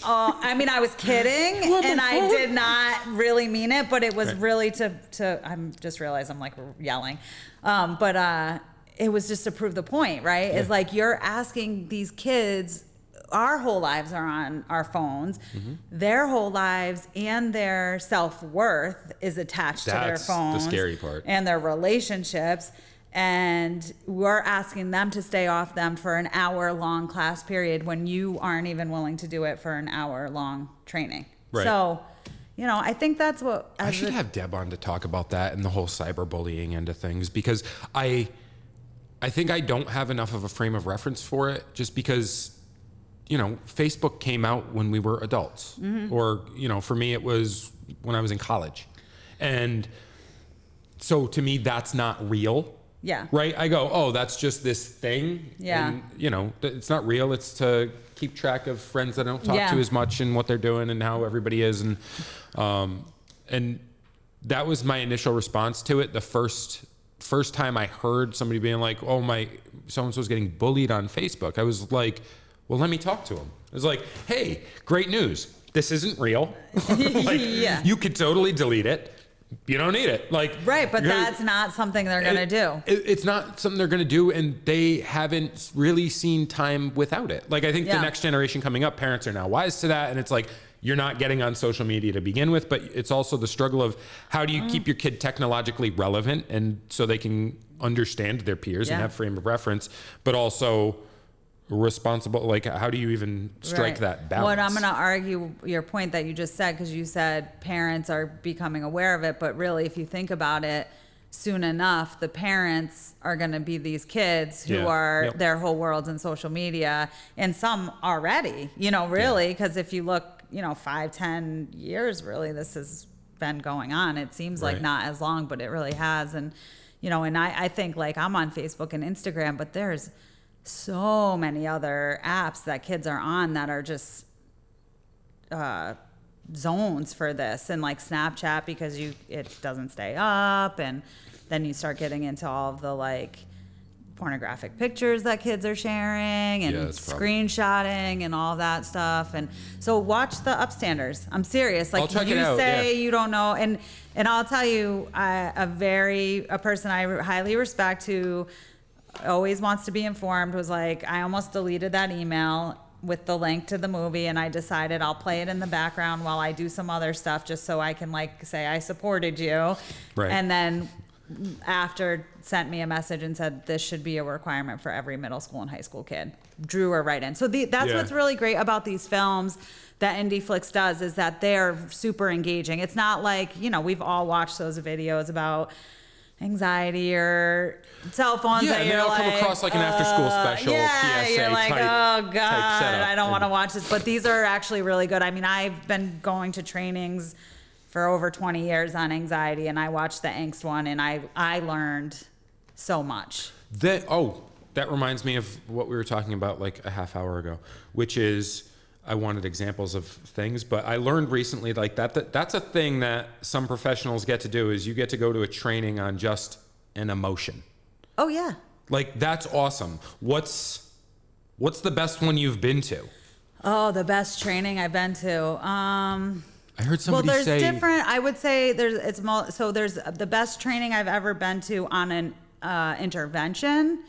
I was kidding, and I did not really mean it, but it was really to I'm just realized I'm like yelling. But it was just to prove the point, right? Yeah. It's like, you're asking these kids, our whole lives are on our phones. Mm-hmm. Their whole lives and their self-worth is attached to their phones. That's the scary part. And their relationships. And we're asking them to stay off them for an hour-long class period when you aren't even willing to do it for an hour-long training. Right. So, I think that's what... I should have Deb on to talk about that and the whole cyberbullying end of things, because I think I don't have enough of a frame of reference for it, just because, Facebook came out when we were adults. Mm-hmm. Or, for me, it was when I was in college. And so to me, that's not real. Yeah. Right? I go, oh, that's just this thing. Yeah. And, it's not real. It's to keep track of friends that I don't talk to as much, and what they're doing and how everybody is. And that was my initial response to it. The first time I heard somebody being like, oh, my so-and-so's getting bullied on Facebook, I was like, well, let me talk to him. I was like, hey, great news. This isn't real. You could totally delete it. You don't need it. Right, but that's not something they're going to do. It's not something they're going to do, and they haven't really seen time without it. I think the next generation coming up, parents are now wise to that, and it's like, you're not getting on social media to begin with, but it's also the struggle of how do you keep your kid technologically relevant, and so they can understand their peers and have frame of reference, but also responsible. How do you even strike that balance? Well, I'm going to argue your point that you just said, because you said parents are becoming aware of it, but really, if you think about it, soon enough, the parents are going to be these kids who are their whole world's in social media, and some already, really, because if you look, 5-10 years, really, this has been going on. It seems like not as long, but it really has. And, and I think I'm on Facebook and Instagram, but there's so many other apps that kids are on that are just zones for this, and Snapchat, because it doesn't stay up, and then you start getting into all of the pornographic pictures that kids are sharing, and screenshotting and all that stuff. And so watch the upstanders. I'm serious. I'll check you it out, say you don't know, and I'll tell you, a person I highly respect who always wants to be informed was like, I almost deleted that email with the link to the movie, and I decided I'll play it in the background while I do some other stuff, just so I can say I supported you. Right. And then after sent me a message and said this should be a requirement for every middle school and high school kid. Drew her right in. So that's what's really great about these films that Indie Flicks does, is that they're super engaging. It's not like, we've all watched those videos about anxiety or cell phones. Yeah, and then I'll come across an after-school special. Yeah, PSA you're like, type, oh God, setup. I don't want to watch this. But these are actually really good. I mean, I've been going to trainings for over 20 years on anxiety, and I watched the Angst one, and I learned so much. That reminds me of what we were talking about a half hour ago, which is, I wanted examples of things, but I learned recently that's a thing that some professionals get to do, is you get to go to a training on just an emotion. Oh yeah. That's awesome. What's the best one you've been to? Oh, the best training I've been to. I heard somebody say. Well, there's different. I would say there's the best training I've ever been to on an intervention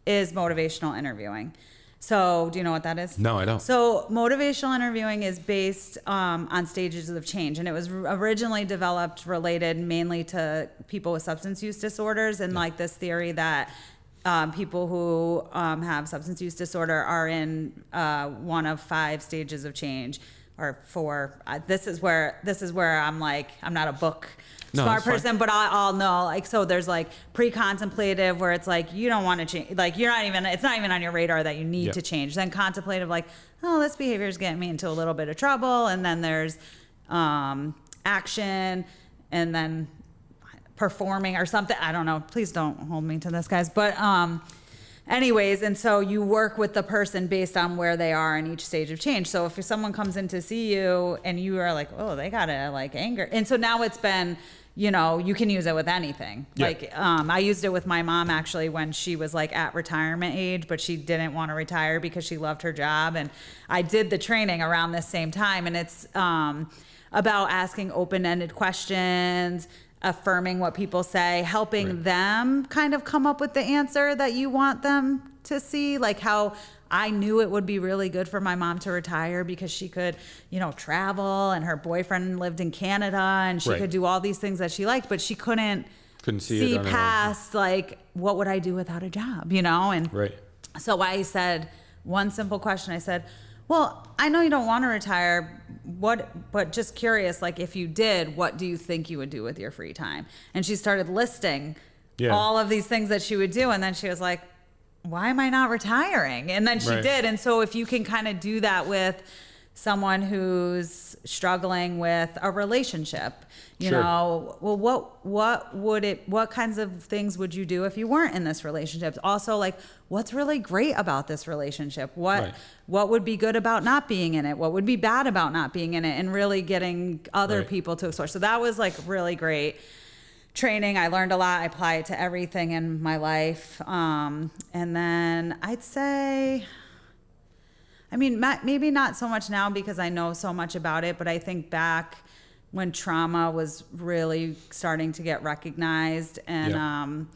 is motivational interviewing. So do you know what that is? No, I don't. So motivational interviewing is based on stages of change. And it was originally developed related mainly to people with substance use disorders, and this theory that people who have substance use disorder are in one of 5 stages of change. or 4. This is where I'm like, I'm not a book smart that's fine. person, but I'll know, like, so there's like pre-contemplative where it's like, you don't want to change, like it's not even on your radar that you need to change. Then contemplative, like, oh, this behavior is getting me into a little bit of trouble. And then there's action, and then performing or something. I don't know. Please don't hold me to this, guys. But anyways, and so you work with the person based on where they are in each stage of change. So if someone comes in to see you and you are like, oh, they gotta like anger. And so now it's been, you know, you can use it with anything. Yeah. Like, I used it with my mom actually when she was like at retirement age, but she didn't want to retire because she loved her job. And I did the training around this same time. And it's about asking open-ended questions, affirming what people say, helping them kind of come up with the answer that you want them to see. Like how I knew it would be really good for my mom to retire because she could, you know, travel, and her boyfriend lived in Canada, and she could do all these things that she liked, but she couldn't see past like, what would I do without a job, you know? And so I said one simple question. I said, well, I know you don't want to retire, but just curious, like if you did, what do you think you would do with your free time? And she started listing all of these things that she would do. And then she was like, why am I not retiring? And then she did. And so if you can kind of do that with someone who's struggling with a relationship, you know, well, what kinds of things would you do if you weren't in this relationship? Also, like, what's really great about this relationship? What would be good about not being in it? What would be bad about not being in it? And really getting other people to explore. So that was like really great training. I learned a lot. I apply it to everything in my life. And then I'd say, I mean, maybe not so much now because I know so much about it, but I think back when trauma was really starting to get recognized, and,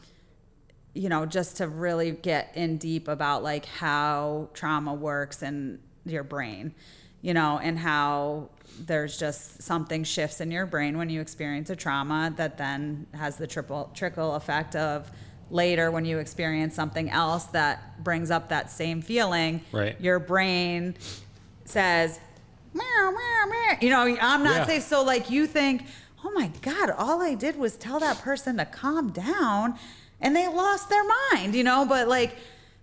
you know, just to really get in deep about like how trauma works in your brain, you know, and how there's just something shifts in your brain when you experience a trauma that then has the trickle effect of later when you experience something else that brings up that same feeling, your brain says, meow, meow, meow. You know, I'm not safe. So like you think, oh my God, all I did was tell that person to calm down and they lost their mind, you know, but like,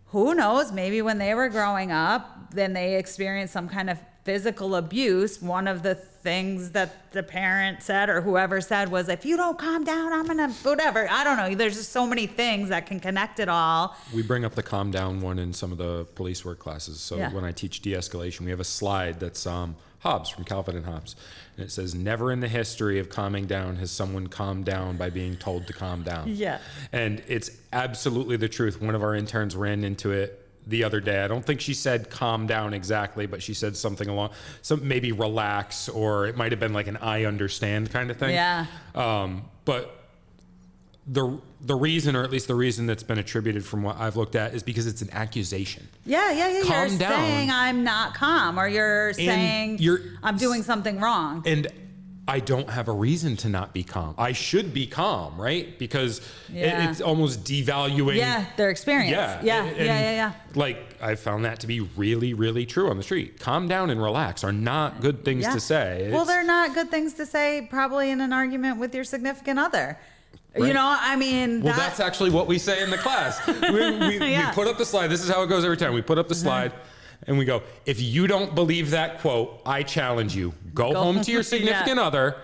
who knows, maybe when they were growing up, then they experienced some kind of physical abuse. One of the things that the parent said or whoever said was, if you don't calm down, I'm gonna whatever. I don't know. There's just so many things that can connect it all. We bring up the calm down one in some of the police work classes. So when I teach de-escalation, we have a slide that's Hobbes, from Calvin and Hobbes. And it says, never in the history of calming down has someone calmed down by being told to calm down. Yeah. And it's absolutely the truth. One of our interns ran into it the other day. I don't think she said calm down exactly, but she said something along, maybe relax, or it might have been like an I understand kind of thing. Yeah. But the reason, or at least the reason that's been attributed from what I've looked at, is because it's an accusation. Yeah. Calm you're down. Saying I'm not calm, or you're saying I'm doing something wrong. And I don't have a reason to not be calm. I should be calm, right? Because it's almost devaluing their experience. Yeah. Like, I found that to be really, really true on the street. Calm down and relax are not good things to say. Well, they're not good things to say probably in an argument with your significant other. Right. You know, I mean... Well, that's actually what we say in the class. We put up the slide. This is how it goes every time. We put up the slide. And we go, if you don't believe that quote, I challenge you. Go home to your significant other,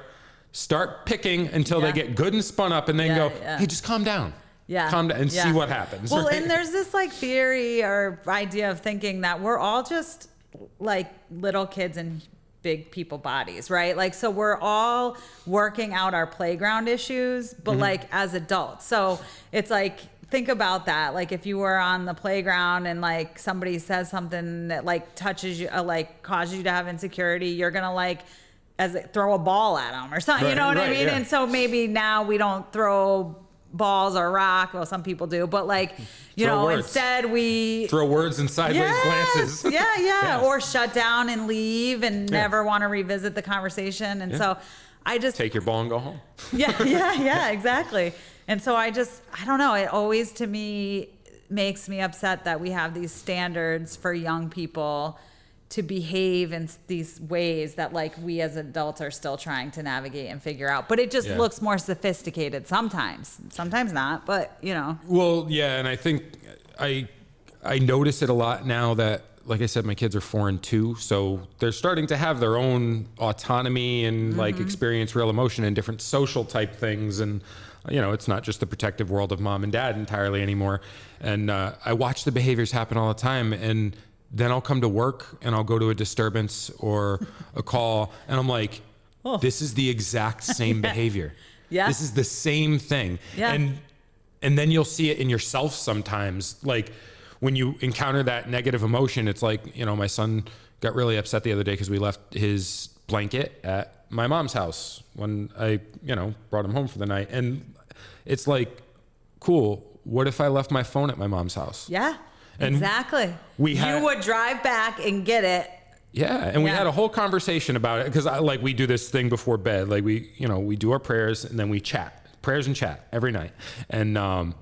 start picking until they get good and spun up, and then go, hey, just calm down. Calm down and see what happens. Well, and there's this like theory or idea of thinking that we're all just like little kids in big people bodies, right? Like, so we're all working out our playground issues, but like as adults. So it's like, think about that. Like if you were on the playground and like somebody says something that like touches you, like causes you to have insecurity, you're going to like throw a ball at them or something, you know what I mean? Yeah. And so maybe now we don't throw balls or rock. Well, some people do, but like, you know, words. Instead we throw words and sideways glances. Yeah. Or shut down and leave and never want to revisit the conversation. And so I just take your ball and go home. Yeah, exactly. And so I don't know. It always, to me, makes me upset that we have these standards for young people to behave in these ways that like we as adults are still trying to navigate and figure out. But it just looks more sophisticated sometimes not, but you know. Well, yeah. And I think I notice it a lot now that, like I said, my kids are 4 and 2. So they're starting to have their own autonomy and like experience real emotion and different social type things. And, you know, it's not just the protective world of mom and dad entirely anymore. And I watch the behaviors happen all the time. And then I'll come to work and I'll go to a disturbance or a call and I'm like, this is the exact same behavior. Yeah. This is the same thing. Yeah. And then you'll see it in yourself sometimes. Like when you encounter that negative emotion, it's like, you know, my son got really upset the other day because we left his blanket at my mom's house when I, you know, brought him home for the night. And it's like, cool. What if I left my phone at my mom's house? Yeah. And exactly. You would drive back and get it. Yeah. And we had a whole conversation about it because we do this thing before bed. Like we do our prayers and then we chat, prayers and chat every night. And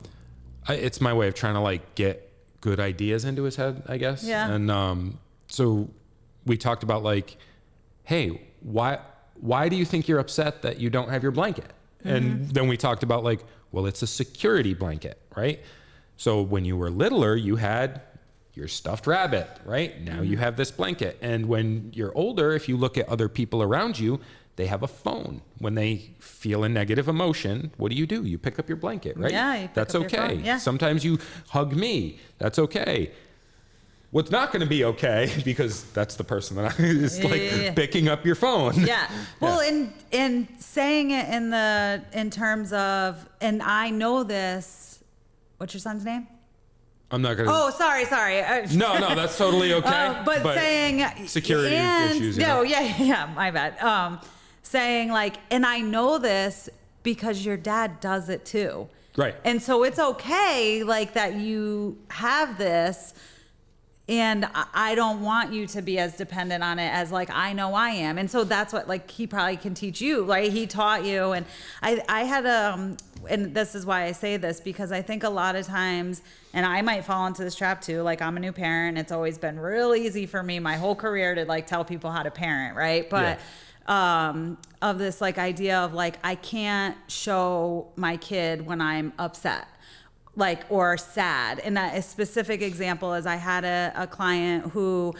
it's my way of trying to like get good ideas into his head, I guess. Yeah. And so we talked about like, hey, why do you think you're upset that you don't have your blanket? And then we talked about like, well, it's a security blanket, right? So when you were littler, you had your stuffed rabbit, right? Now you have this blanket. And when you're older, if you look at other people around you, they have a phone. When they feel a negative emotion, what do? You pick up your blanket, right? Yeah, you pick That's up your okay. phone. Yeah. Sometimes you hug me. That's okay. What's not going to be okay, because that's the person that is picking up your phone. Yeah. Well, in saying it in terms of, and I know this. What's your son's name? I'm not gonna. Oh, sorry. No, that's totally okay. But saying security issues. No, yeah, my bad. Saying like, and I know this because your dad does it too. Right. And so it's okay, like that you have this. And I don't want you to be as dependent on it as like I know I am. And so that's what like he probably can teach you. Like he taught you. And I had and this is why I say this, because I think a lot of times, and I might fall into this trap too, like I'm a new parent. It's always been real easy for me my whole career to like tell people how to parent, right? But of this like idea of like I can't show my kid when I'm upset. Like, or sad. And a specific example is I had a client who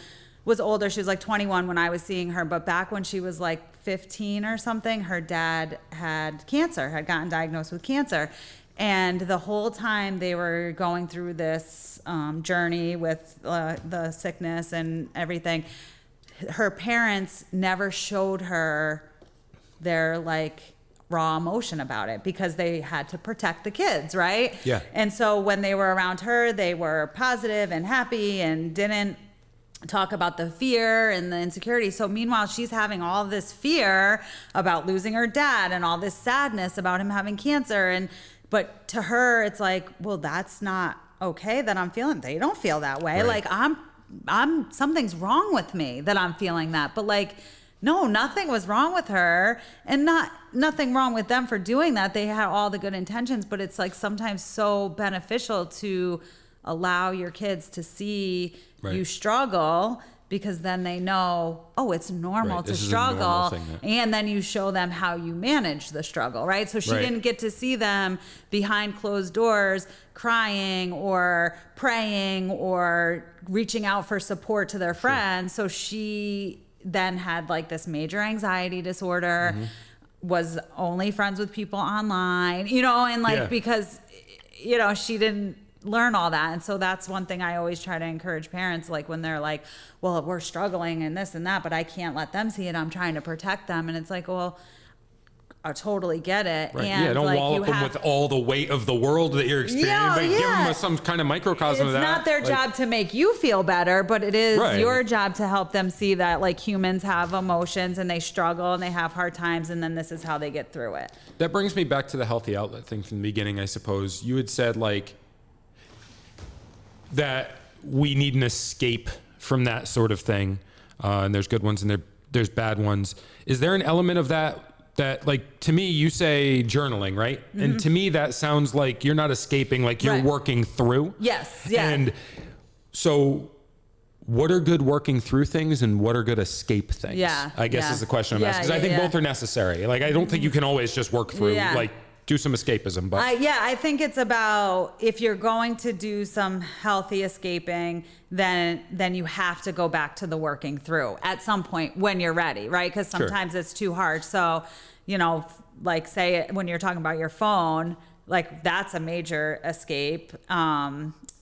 was older. She was like 21 when I was seeing her. But back when she was like 15 or something, her dad had cancer, had gotten diagnosed with cancer. And the whole time they were going through this journey with the sickness and everything, her parents never showed her their like raw emotion about it because they had to protect the kids, right? Yeah. And so when they were around her, they were positive and happy and didn't talk about the fear and the insecurity. So meanwhile, she's having all this fear about losing her dad and all this sadness about him having cancer. But to her, it's like, well, that's not okay that I'm feeling. They don't feel that way. Right. Like I'm something's wrong with me that I'm feeling that. But like, no, nothing was wrong with her, and nothing wrong with them for doing that. They had all the good intentions, but it's like sometimes so beneficial to allow your kids to see you struggle, because then they know, oh, it's normal to struggle. And then you show them how you manage the struggle, right? So she didn't get to see them behind closed doors crying or praying or reaching out for support to their friends. So she then had like this major anxiety disorder, was only friends with people online, and like, because, she didn't learn all that. And so that's one thing I always try to encourage parents, like when they're like, well, we're struggling and this and that, but I can't let them see it. I'm trying to protect them. And it's like, well, I totally get it. Right. And don't like, wallop them with all the weight of the world that you're experiencing, but give them some kind of microcosm of that. It's not their job to make you feel better, but it is your job to help them see that like humans have emotions and they struggle and they have hard times, and then this is how they get through it. That brings me back to the healthy outlet thing from the beginning, I suppose. You had said like that we need an escape from that sort of thing, and there's good ones and there's bad ones. Is there an element of that like, to me, you say journaling, right? And to me, that sounds like you're not escaping, like you're working through. Yes. Yeah. And so what are good working through things and what are good escape things? Yeah. I guess is the question I'm asking. Because I think both are necessary. Like, I don't think you can always just work through, like, do some escapism. But I think it's about, if you're going to do some healthy escaping, then you have to go back to the working through at some point when you're ready, right? Because sometimes it's too hard. So, you know, like, say when you're talking about your phone, like, that's a major escape.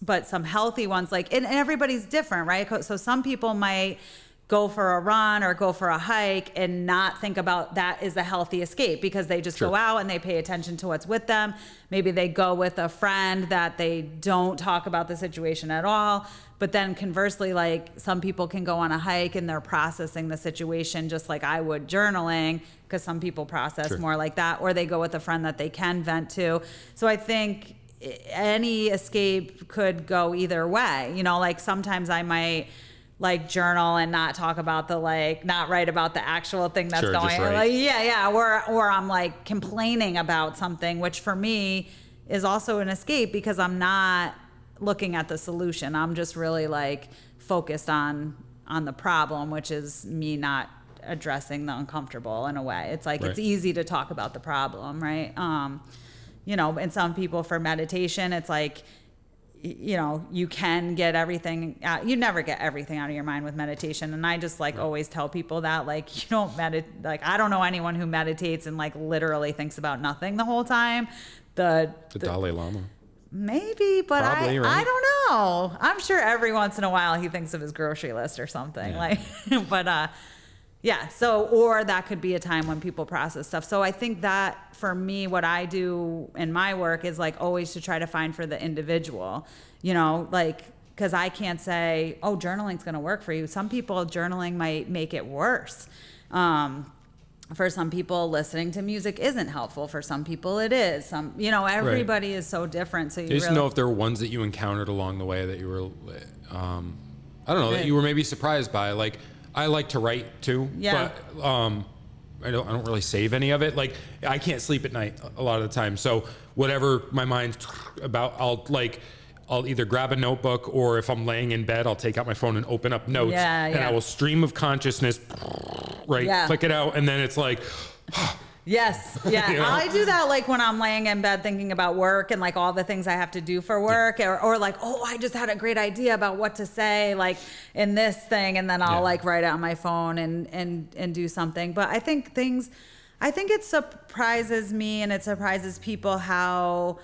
But some healthy ones, like, and everybody's different, right? So some people might go for a run or go for a hike and not think about that is a healthy escape, because they just go out and they pay attention to what's with them. Maybe they go with a friend that they don't talk about the situation at all. But then conversely, like, some people can go on a hike and they're processing the situation just like I would journaling, because some people process more like that, or they go with a friend that they can vent to. So I think any escape could go either way. You know, like, sometimes I might like journal and not talk about the, like, not write about the actual thing that's going on. Like, or I'm like complaining about something, which for me is also an escape, because I'm not looking at the solution. I'm just really like focused on the problem, which is me not addressing the uncomfortable in a way. It's like, it's easy to talk about the problem, right? You know, and some people, for meditation, it's like, you know, you can get everything out. You never get everything out of your mind with meditation. And I just like always tell people that, like, you don't meditate. Like, I don't know anyone who meditates and like literally thinks about nothing the whole time. The Dalai Lama. Maybe, but Probably, I don't know. I'm sure every once in a while he thinks of his grocery list or something. Like, but yeah. So, or that could be a time when people process stuff. So I think that for me, what I do in my work is like always to try to find for the individual, you know, like, because I can't say, oh, journaling's going to work for you. Some people, journaling might make it worse. For some people, listening to music isn't helpful. For some people, it is. Some, you know, everybody is so different. So you just know if there were ones that you encountered along the way that you were, I don't know, that you were maybe surprised by. Like, I like to write too, but I don't really save any of it. Like, I can't sleep at night a lot of the time. So whatever my mind's about, I'll either grab a notebook, or if I'm laying in bed, I'll take out my phone and open up notes, and I will stream of consciousness, click it out, and then it's like, yes, you know? I do that like when I'm laying in bed thinking about work and like all the things I have to do for work, or like, oh, I just had a great idea about what to say like in this thing, and then I'll like write it on my phone and do something. But I think it surprises me and it surprises people how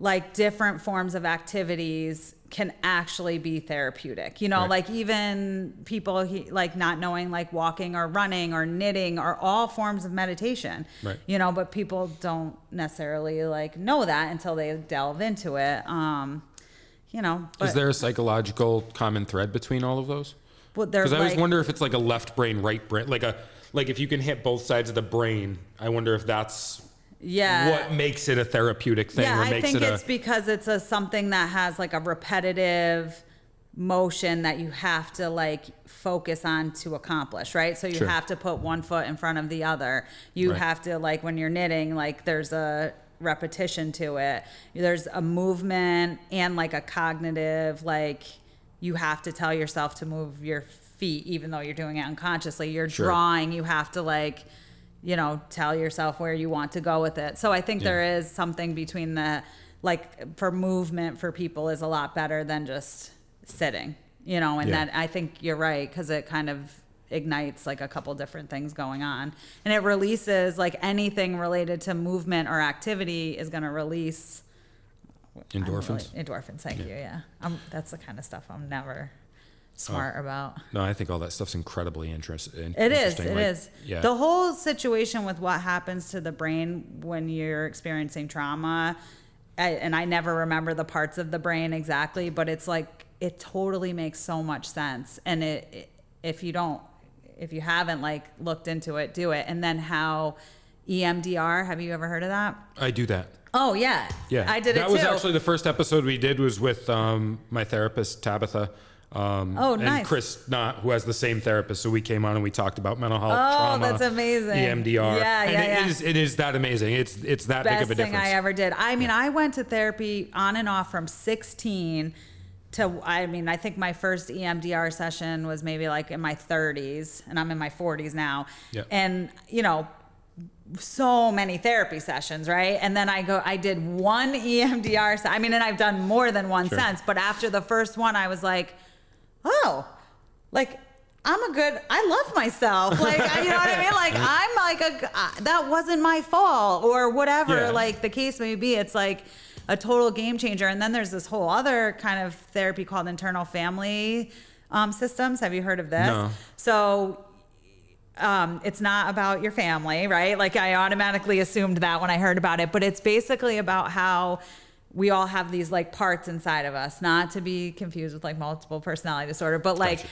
like different forms of activities can actually be therapeutic. You know, like even people like not knowing, like walking or running or knitting are all forms of meditation, you know, but people don't necessarily like know that until they delve into it. You know, is there a psychological common thread between all of those? Well, because I always wonder if it's like a left brain, right brain, like if you can hit both sides of the brain, I wonder if that's what makes it a therapeutic thing. Yeah, or makes I think it it's because it's something that has like a repetitive motion that you have to like focus on to accomplish, right? So you have to put one foot in front of the other. You have to, like when you're knitting, like there's a repetition to it. There's a movement and like a cognitive, like you have to tell yourself to move your feet even though you're doing it unconsciously. You're drawing, you have to like, you know, tell yourself where you want to go with it. So I think there is something between the, like for movement for people is a lot better than just sitting, you know, and that I think you're right, because it kind of ignites like a couple different things going on, and it releases like anything related to movement or activity is going to release endorphins. Endorphins, thank you. That's the kind of stuff I'm never smart about. No, I think all that stuff's incredibly interesting. It is. Yeah. The whole situation with what happens to the brain when you're experiencing trauma, and I never remember the parts of the brain exactly, but it's like, it totally makes so much sense. And if you haven't like looked into it, do it. And then how EMDR, have you ever heard of that? I do that. Oh yeah. I did it too. That was actually the first episode we did was with my therapist, Tabitha. Nice. And Chris Knott, who has the same therapist, so we came on and we talked about mental health, trauma. That's amazing. EMDR. It is that amazing. It's that big of a difference. Best thing I ever did. I mean, I went to therapy on and off from 16 I think my first EMDR session was maybe like in my 30s, and I'm in my 40s now. Yeah. And, so many therapy sessions, right? And then I did one EMDR, and I've done more than one since, but after the first one, I was like, oh, like, I love myself. Like, you know what I mean? Like, I'm like that wasn't my fault or whatever, like the case may be. It's like a total game changer. And then there's this whole other kind of therapy called internal family systems. Have you heard of this? No. So it's not about your family, right? Like I automatically assumed that when I heard about it, but it's basically about how we all have these like parts inside of us, not to be confused with like multiple personality disorder, but like,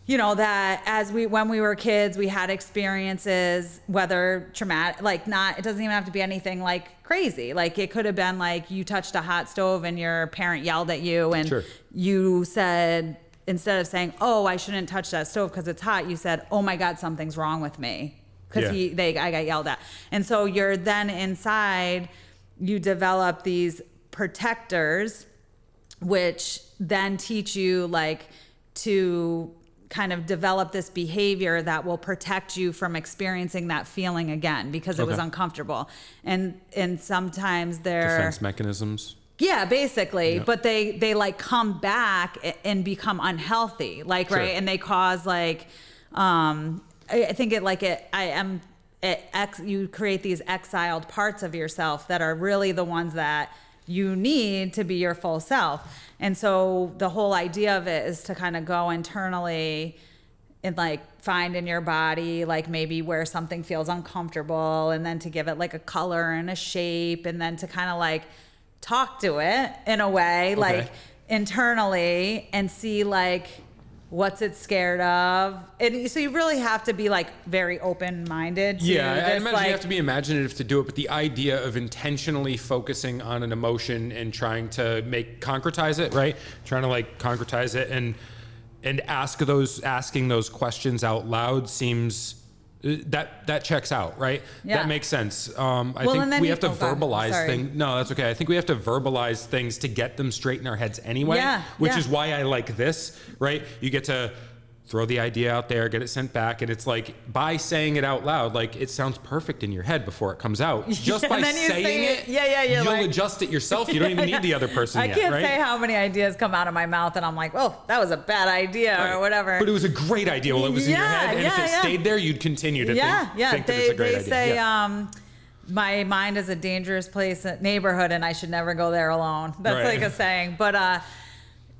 that when we were kids, we had experiences, whether traumatic, like it doesn't even have to be anything like crazy. Like it could have been like you touched a hot stove and your parent yelled at you and you said, instead of saying, oh, I shouldn't touch that stove because it's hot, you said, oh my God, something's wrong with me because I got yelled at. And so you're then inside, you develop these protectors, which then teach you like to kind of develop this behavior that will protect you from experiencing that feeling again because it was uncomfortable. And sometimes they're defense mechanisms. Yeah, basically, but they like come back and become unhealthy, like right, and they cause like, I think you create these exiled parts of yourself that are really the ones that you need to be your full self. And so the whole idea of it is to kind of go internally and like find in your body, like maybe where something feels uncomfortable, and then to give it like a color and a shape, and then to kind of like talk to it in a way, like internally, and see like what's it scared of. And so you really have to be like very open-minded to I imagine like, you have to be imaginative to do it, but the idea of intentionally focusing on an emotion and trying to concretize it, right? Trying to like concretize it and asking those questions out loud seems that checks out, right? That makes sense. I think we have to verbalize things. No, that's okay. I think we have to verbalize things to get them straight in our heads anyway, which is why I like this, right? You get to throw the idea out there, get it sent back, and it's like by saying it out loud, like it sounds perfect in your head before it comes out. Just by saying it, you'll like, adjust it yourself. You don't even need the other person I yet, can't right? say how many ideas come out of my mouth and I'm like, well, that was a bad idea or whatever. But it was a great idea while it was in your head, and if it stayed there, you'd continue to think that it's a great idea. They say, my mind is a dangerous neighborhood, and I should never go there alone. That's like a saying.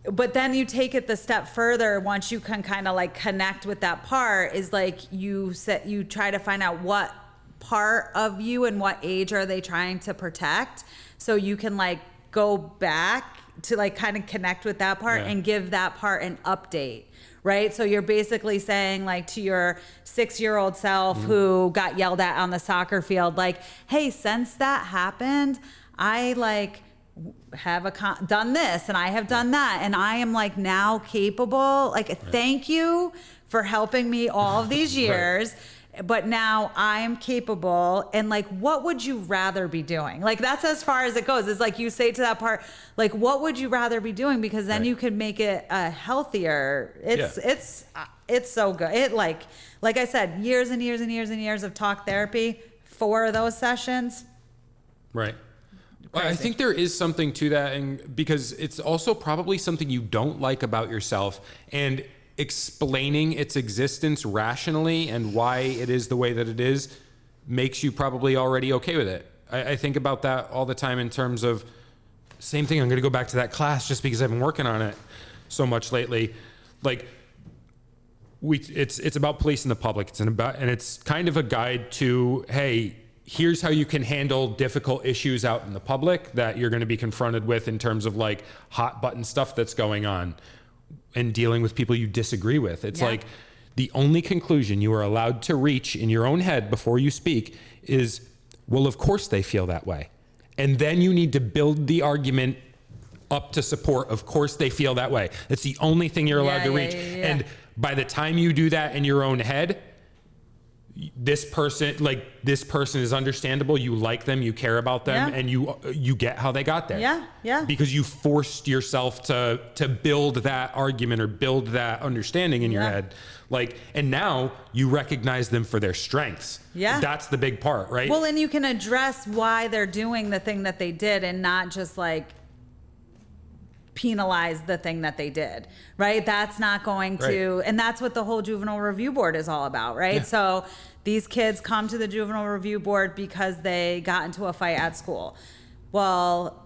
But then you take it the step further. Once you can kind of like connect with that part, is like you try to find out what part of you and what age are they trying to protect, so you can like go back to like kind of connect with that part and give that part an update, right? So you're basically saying like to your 6-year-old self who got yelled at on the soccer field, like, hey, since that happened, I like have done this and I have done that, and I am like now capable, like thank you for helping me all of these years, but now I'm capable, and like what would you rather be doing? Like that's as far as it goes. It's like you say to that part, like what would you rather be doing, because then you can make it healthier. It's so good. It like I said, years and years and years and years of talk therapy, 4 of those sessions. Right. I think there is something to that, and because it's also probably something you don't like about yourself, and explaining its existence rationally and why it is the way that it is makes you probably already okay with it. I think about that all the time in terms of same thing. I'm going to go back to that class just because I've been working on it so much lately. Like it's about policing the public. And it's kind of a guide to, hey, here's how you can handle difficult issues out in the public that you're going to be confronted with in terms of like hot button stuff that's going on and dealing with people you disagree with. It's like the only conclusion you are allowed to reach in your own head before you speak is, well, of course they feel that way. And then you need to build the argument up to support, of course they feel that way. It's the only thing you're allowed to reach. And by the time you do that in your own head, this person is understandable. You like them, you care about them, and you get how they got there. Yeah. Because you forced yourself to build that argument or build that understanding in your head. Like, and now you recognize them for their strengths. Yeah. That's the big part, right? Well, and you can address why they're doing the thing that they did and not just like penalize the thing that they did, right? That's not going to, and that's what the whole juvenile review board is all about, right? Yeah. So these kids come to the juvenile review board because they got into a fight at school. Well,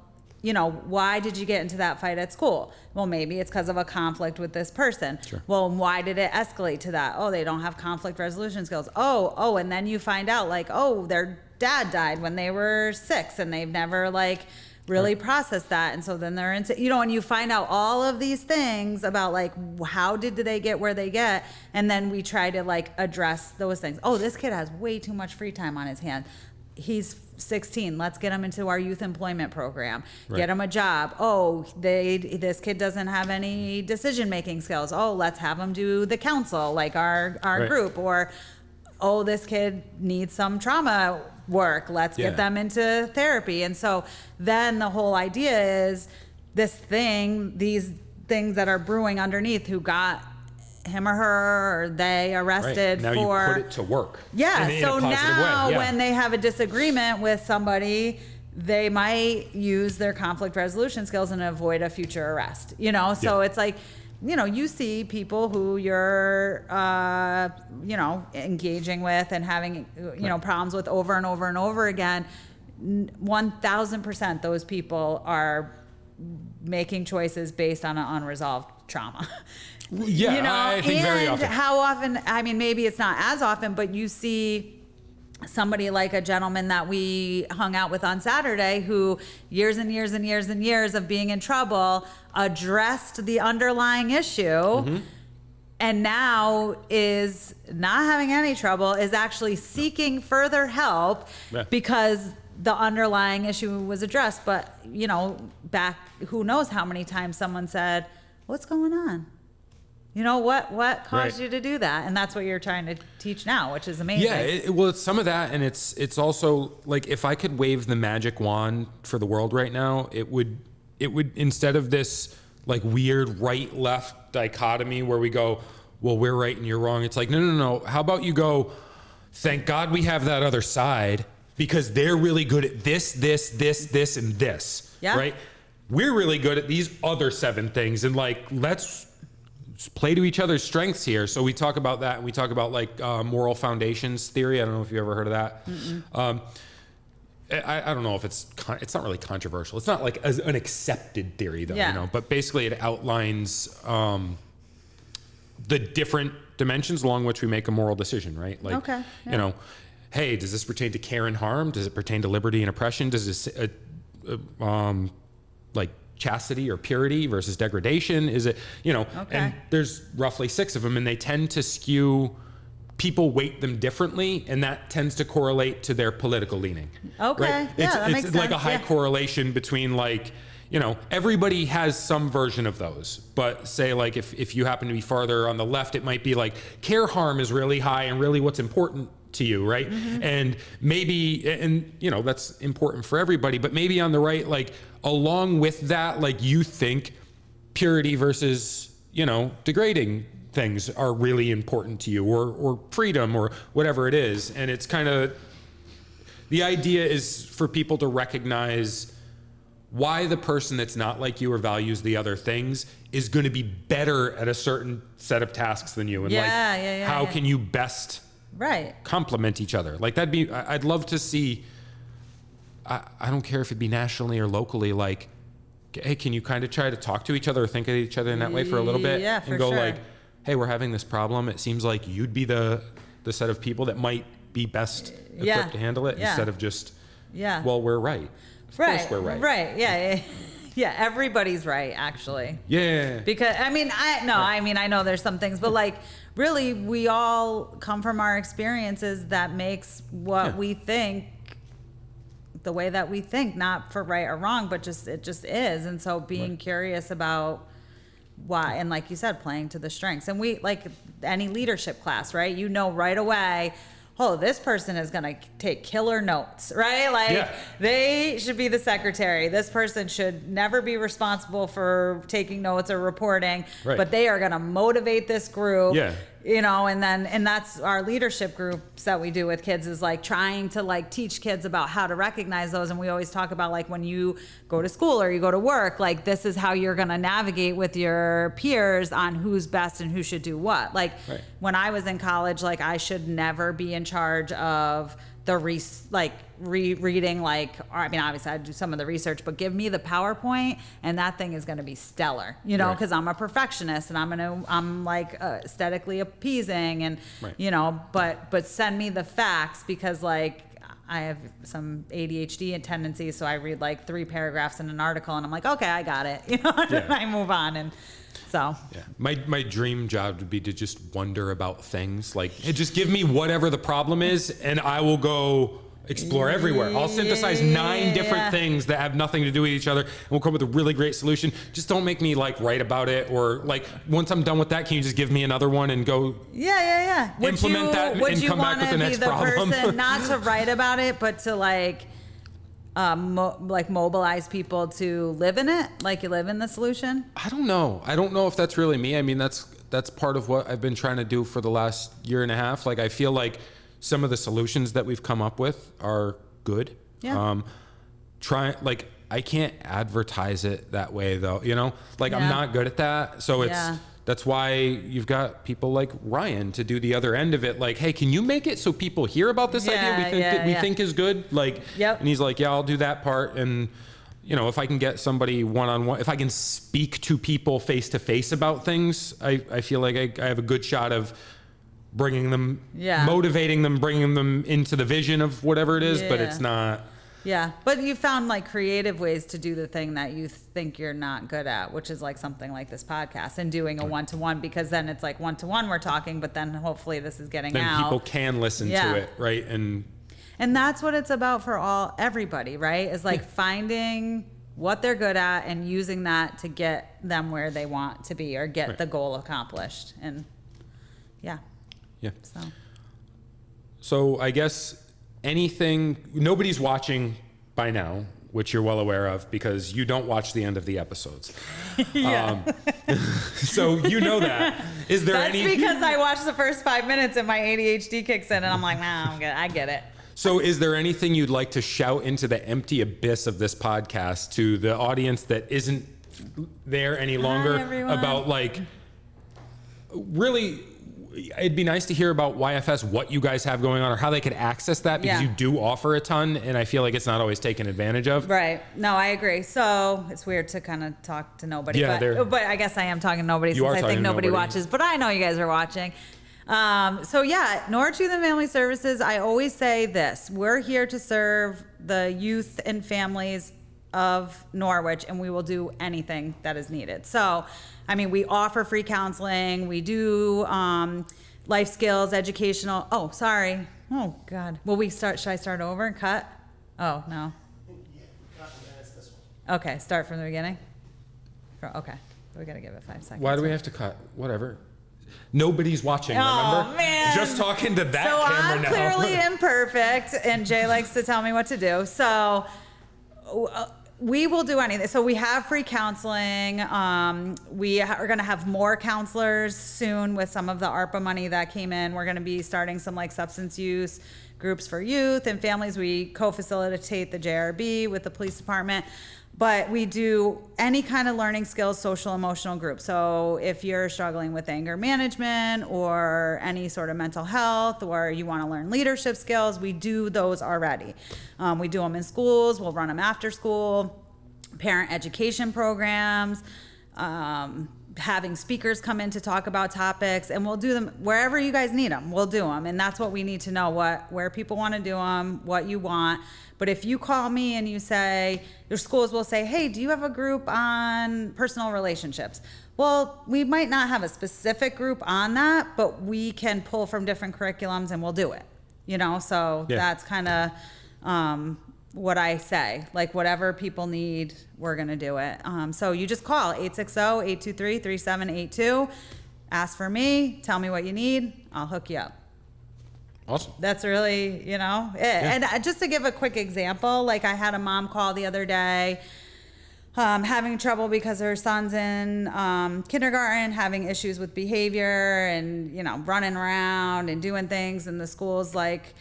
you know, why did you get into that fight at school? Well, maybe it's because of a conflict with this person. Sure. Well, why did it escalate to that? Oh, they don't have conflict resolution skills. Oh, and then you find out like, oh, their dad died when they were 6 and they've never like really process that. And so then they're into, you know, and you find out all of these things about like, how did they get where they get? And then we try to like address those things. Oh, this kid has way too much free time on his hands. He's 16. Let's get him into our youth employment program. Right. Get him a job. Oh, this kid doesn't have any decision-making skills. Oh, let's have him do the council, like our group. Or, oh, this kid needs some trauma work. Let's get them into therapy. And so then the whole idea is these things that are brewing underneath, who got him or her or they arrested now for. You put it to work. Yeah. In so a positive now way. Yeah. when they have a disagreement with somebody, they might use their conflict resolution skills and avoid a future arrest, you know? So it's like, you know, you see people who you're, you know, engaging with and having, you know, problems with over and over and over again. 1,000% those people are making choices based on an unresolved trauma. Yeah, you know, I think very often. How often, I mean, maybe it's not as often, but you see somebody like a gentleman that we hung out with on Saturday who years and years and years and years of being in trouble addressed the underlying issue and now is not having any trouble, is actually seeking further help because the underlying issue was addressed. But, you know, back, who knows how many times someone said, what's going on? You know, what caused you to do that? And that's what you're trying to teach now, which is amazing. Yeah, well, it's some of that, and it's also like, if I could wave the magic wand for the world right now, it would instead of this like weird right-left dichotomy where we go, well, we're right and you're wrong. It's like, no. How about you go, thank God we have that other side because they're really good at this, and this. Yeah. Right? We're really good at these other 7 things, and like, let's play to each other's strengths here. So we talk about that, and we talk about like moral foundations theory. I don't know if you ever heard of that. I don't know if it's not really controversial. It's not like an accepted theory though, you know, but basically it outlines the different dimensions along which we make a moral decision, right? Like, you know, hey, does this pertain to care and harm? Does it pertain to liberty and oppression? Does this like chastity or purity versus degradation? Is it, you know, and there's roughly 6 of them, and they tend to skew, people weight them differently, and that tends to correlate to their political leaning. Right? That makes it's sense. like a high correlation between, like, you know, everybody has some version of those, but say like if you happen to be farther on the left, it might be like care harm is really high and really what's important to you, right? And maybe, and you know, that's important for everybody, but maybe on the right, like along with that, like you think purity versus, you know, degrading things are really important to you, or freedom, or whatever it is. And it's kind of, the idea is for people to recognize why the person that's not like you or values the other things is going to be better at a certain set of tasks than you. And how can you best complement each other? Like that'd be, I'd love to see, I don't care if it'd be nationally or locally, like, hey, can you kind of try to talk to each other or think of each other in that way for a little bit? Yeah, and go like, hey, we're having this problem. It seems like you'd be the set of people that might be best equipped to handle it instead of just, well, we're right. Of course we're right. Right. Yeah. Everybody's right, actually. Yeah. Because I know there's some things, but like really we all come from our experiences that makes what we think the way that we think, not for right or wrong, but it just is. And so being curious about why, and like you said, playing to the strengths. And we, like any leadership class, right? You know right away oh, this person is going to take killer notes, right? Like they should be the secretary. This person should never be responsible for taking notes or reporting, but they are going to motivate this group. You know, and that's our leadership groups that we do with kids, is like trying to like teach kids about how to recognize those. And we always talk about like when you go to school or you go to work, like this is how you're going to navigate with your peers on who's best and who should do what. Like when I was in college, like I should never be in charge of the rereading, like, I mean, obviously I do some of the research, but give me the PowerPoint and that thing is going to be stellar, you know, because I'm a perfectionist and I'm like aesthetically appeasing and, you know, but send me the facts, because like I have some ADHD and tendencies. So I read like 3 paragraphs in an article and I'm like, okay, I got it. You know, and I move on. And so my dream job would be to just wonder about things. Like, hey, just give me whatever the problem is and I will go explore everywhere. I'll synthesize 9 different things that have nothing to do with each other and we'll come up with a really great solution. Just don't make me like write about it, or like once I'm done with that, can you just give me another one and go implement that and come back with the next problem? Person not to write about it, but to like mobilize people to live in it, like you live in the solution? I don't know if that's really me. I mean, that's part of what I've been trying to do for the last year and a half. Like I feel like some of the solutions that we've come up with are good. I can't advertise it that way though, you know, like I'm not good at that. So that's why you've got people like Ryan to do the other end of it. Like, hey, can you make it so people hear about this idea we think is good? Like, and he's like, yeah, I'll do that part. And you know, if I can get somebody one-on-one, if I can speak to people face-to-face about things, I feel like I have a good shot of bringing them, motivating them, bringing them into the vision of whatever it is, but it's not. Yeah, but you found like creative ways to do the thing that you think you're not good at, which is like something like this podcast and doing a one-to-one, because then it's like one-to-one we're talking, but then hopefully this is getting out. Then people can listen to it, right? And that's what it's about for everybody, right? Is like finding what they're good at and using that to get them where they want to be or get the goal accomplished. And So I guess nobody's watching by now, which you're well aware of because you don't watch the end of the episodes. So you know that. Is there That's because I watched the first 5 minutes and my ADHD kicks in and I'm like, nah, I'm good. I get it. So is there anything you'd like to shout into the empty abyss of this podcast to the audience that isn't there any longer about like, really, it'd be nice to hear about YFS, what you guys have going on or how they could access that, because you do offer a ton and I feel like it's not always taken advantage of. Right. No, I agree. So it's weird to kind of talk to nobody, but I guess I am talking to nobody since I think nobody watches, but I know you guys are watching. Norwich Youth and Family Services, I always say this: we're here to serve the youth and families of Norwich, and we will do anything that is needed. So, I mean, we offer free counseling, we do life skills, educational. Oh, sorry. Oh, God. Will we start? Should I start over and cut? Oh, no. Okay, start from the beginning? Okay. We got to give it 5 seconds. Why do we have to cut? Whatever. Nobody's watching, remember? Oh, man. Just talking to that camera now. So I'm clearly imperfect, and Jay likes to tell me what to do. So we will do anything. So we have free counseling. We are going to have more counselors soon with some of the ARPA money that came in. We're going to be starting some like substance use groups for youth and families. We co-facilitate the JRB with the police department. But we do any kind of learning skills, social, emotional group. So if you're struggling with anger management or any sort of mental health, or you want to learn leadership skills, we do those already. We do them in schools. We'll run them after school, parent education programs, having speakers come in to talk about topics, and we'll do them wherever you guys need them. We'll do them. And that's what we need to know, where people want to do them, what you want. But if you call me and you say, your schools will say, hey, do you have a group on personal relationships? Well, we might not have a specific group on that, but we can pull from different curriculums and we'll do it. You know, so that's kind of what I say. Like, whatever people need, we're going to do it. So you just call 860-823-3782. Ask for me. Tell me what you need. I'll hook you up. Awesome. That's really, and just to give a quick example, like I had a mom call the other day, having trouble because her son's in kindergarten, having issues with behavior and, running around and doing things. And the school's like,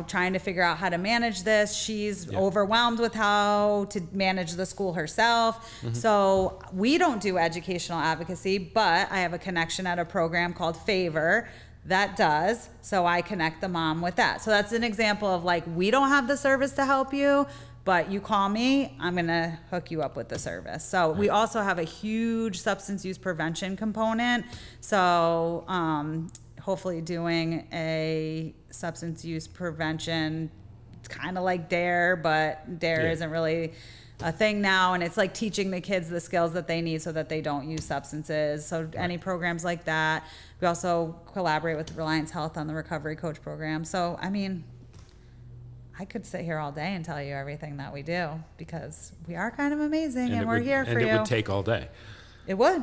trying to figure out how to manage this. She's overwhelmed with how to manage the school herself. So we don't do educational advocacy, but I have a connection at a program called Favor that does. So I connect the mom with that. So that's an example of like, we don't have the service to help you, but you call me, I'm going to hook you up with the service. So we also have a huge substance use prevention component. So hopefully doing a substance use prevention, it's kind of like DARE, but DARE isn't really a thing now. And it's like teaching the kids the skills that they need so that they don't use substances. So any programs like that. We also collaborate with Reliance Health on the Recovery Coach program. So, I mean, I could sit here all day and tell you everything that we do because we are kind of amazing and we're here for you. And it would take all day. It would.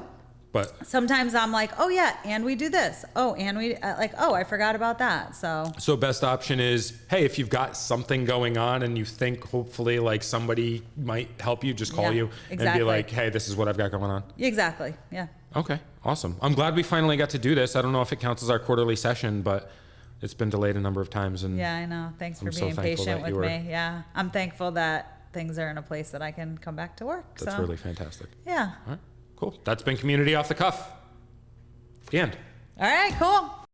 But sometimes I'm like, oh yeah, and we do this. Oh, and we I forgot about that. So best option is, hey, if you've got something going on and you think hopefully like somebody might help you, just call you and be like, hey, this is what I've got going on. Exactly. Yeah. Okay. Awesome. I'm glad we finally got to do this. I don't know if it counts as our quarterly session, but it's been delayed a number of times. And yeah, I know. Thanks for being patient with me. Yeah. I'm thankful that things are in a place that I can come back to work. That's really fantastic. Yeah. All right. Cool. That's been Community Off the Cuff. The end. All right, cool.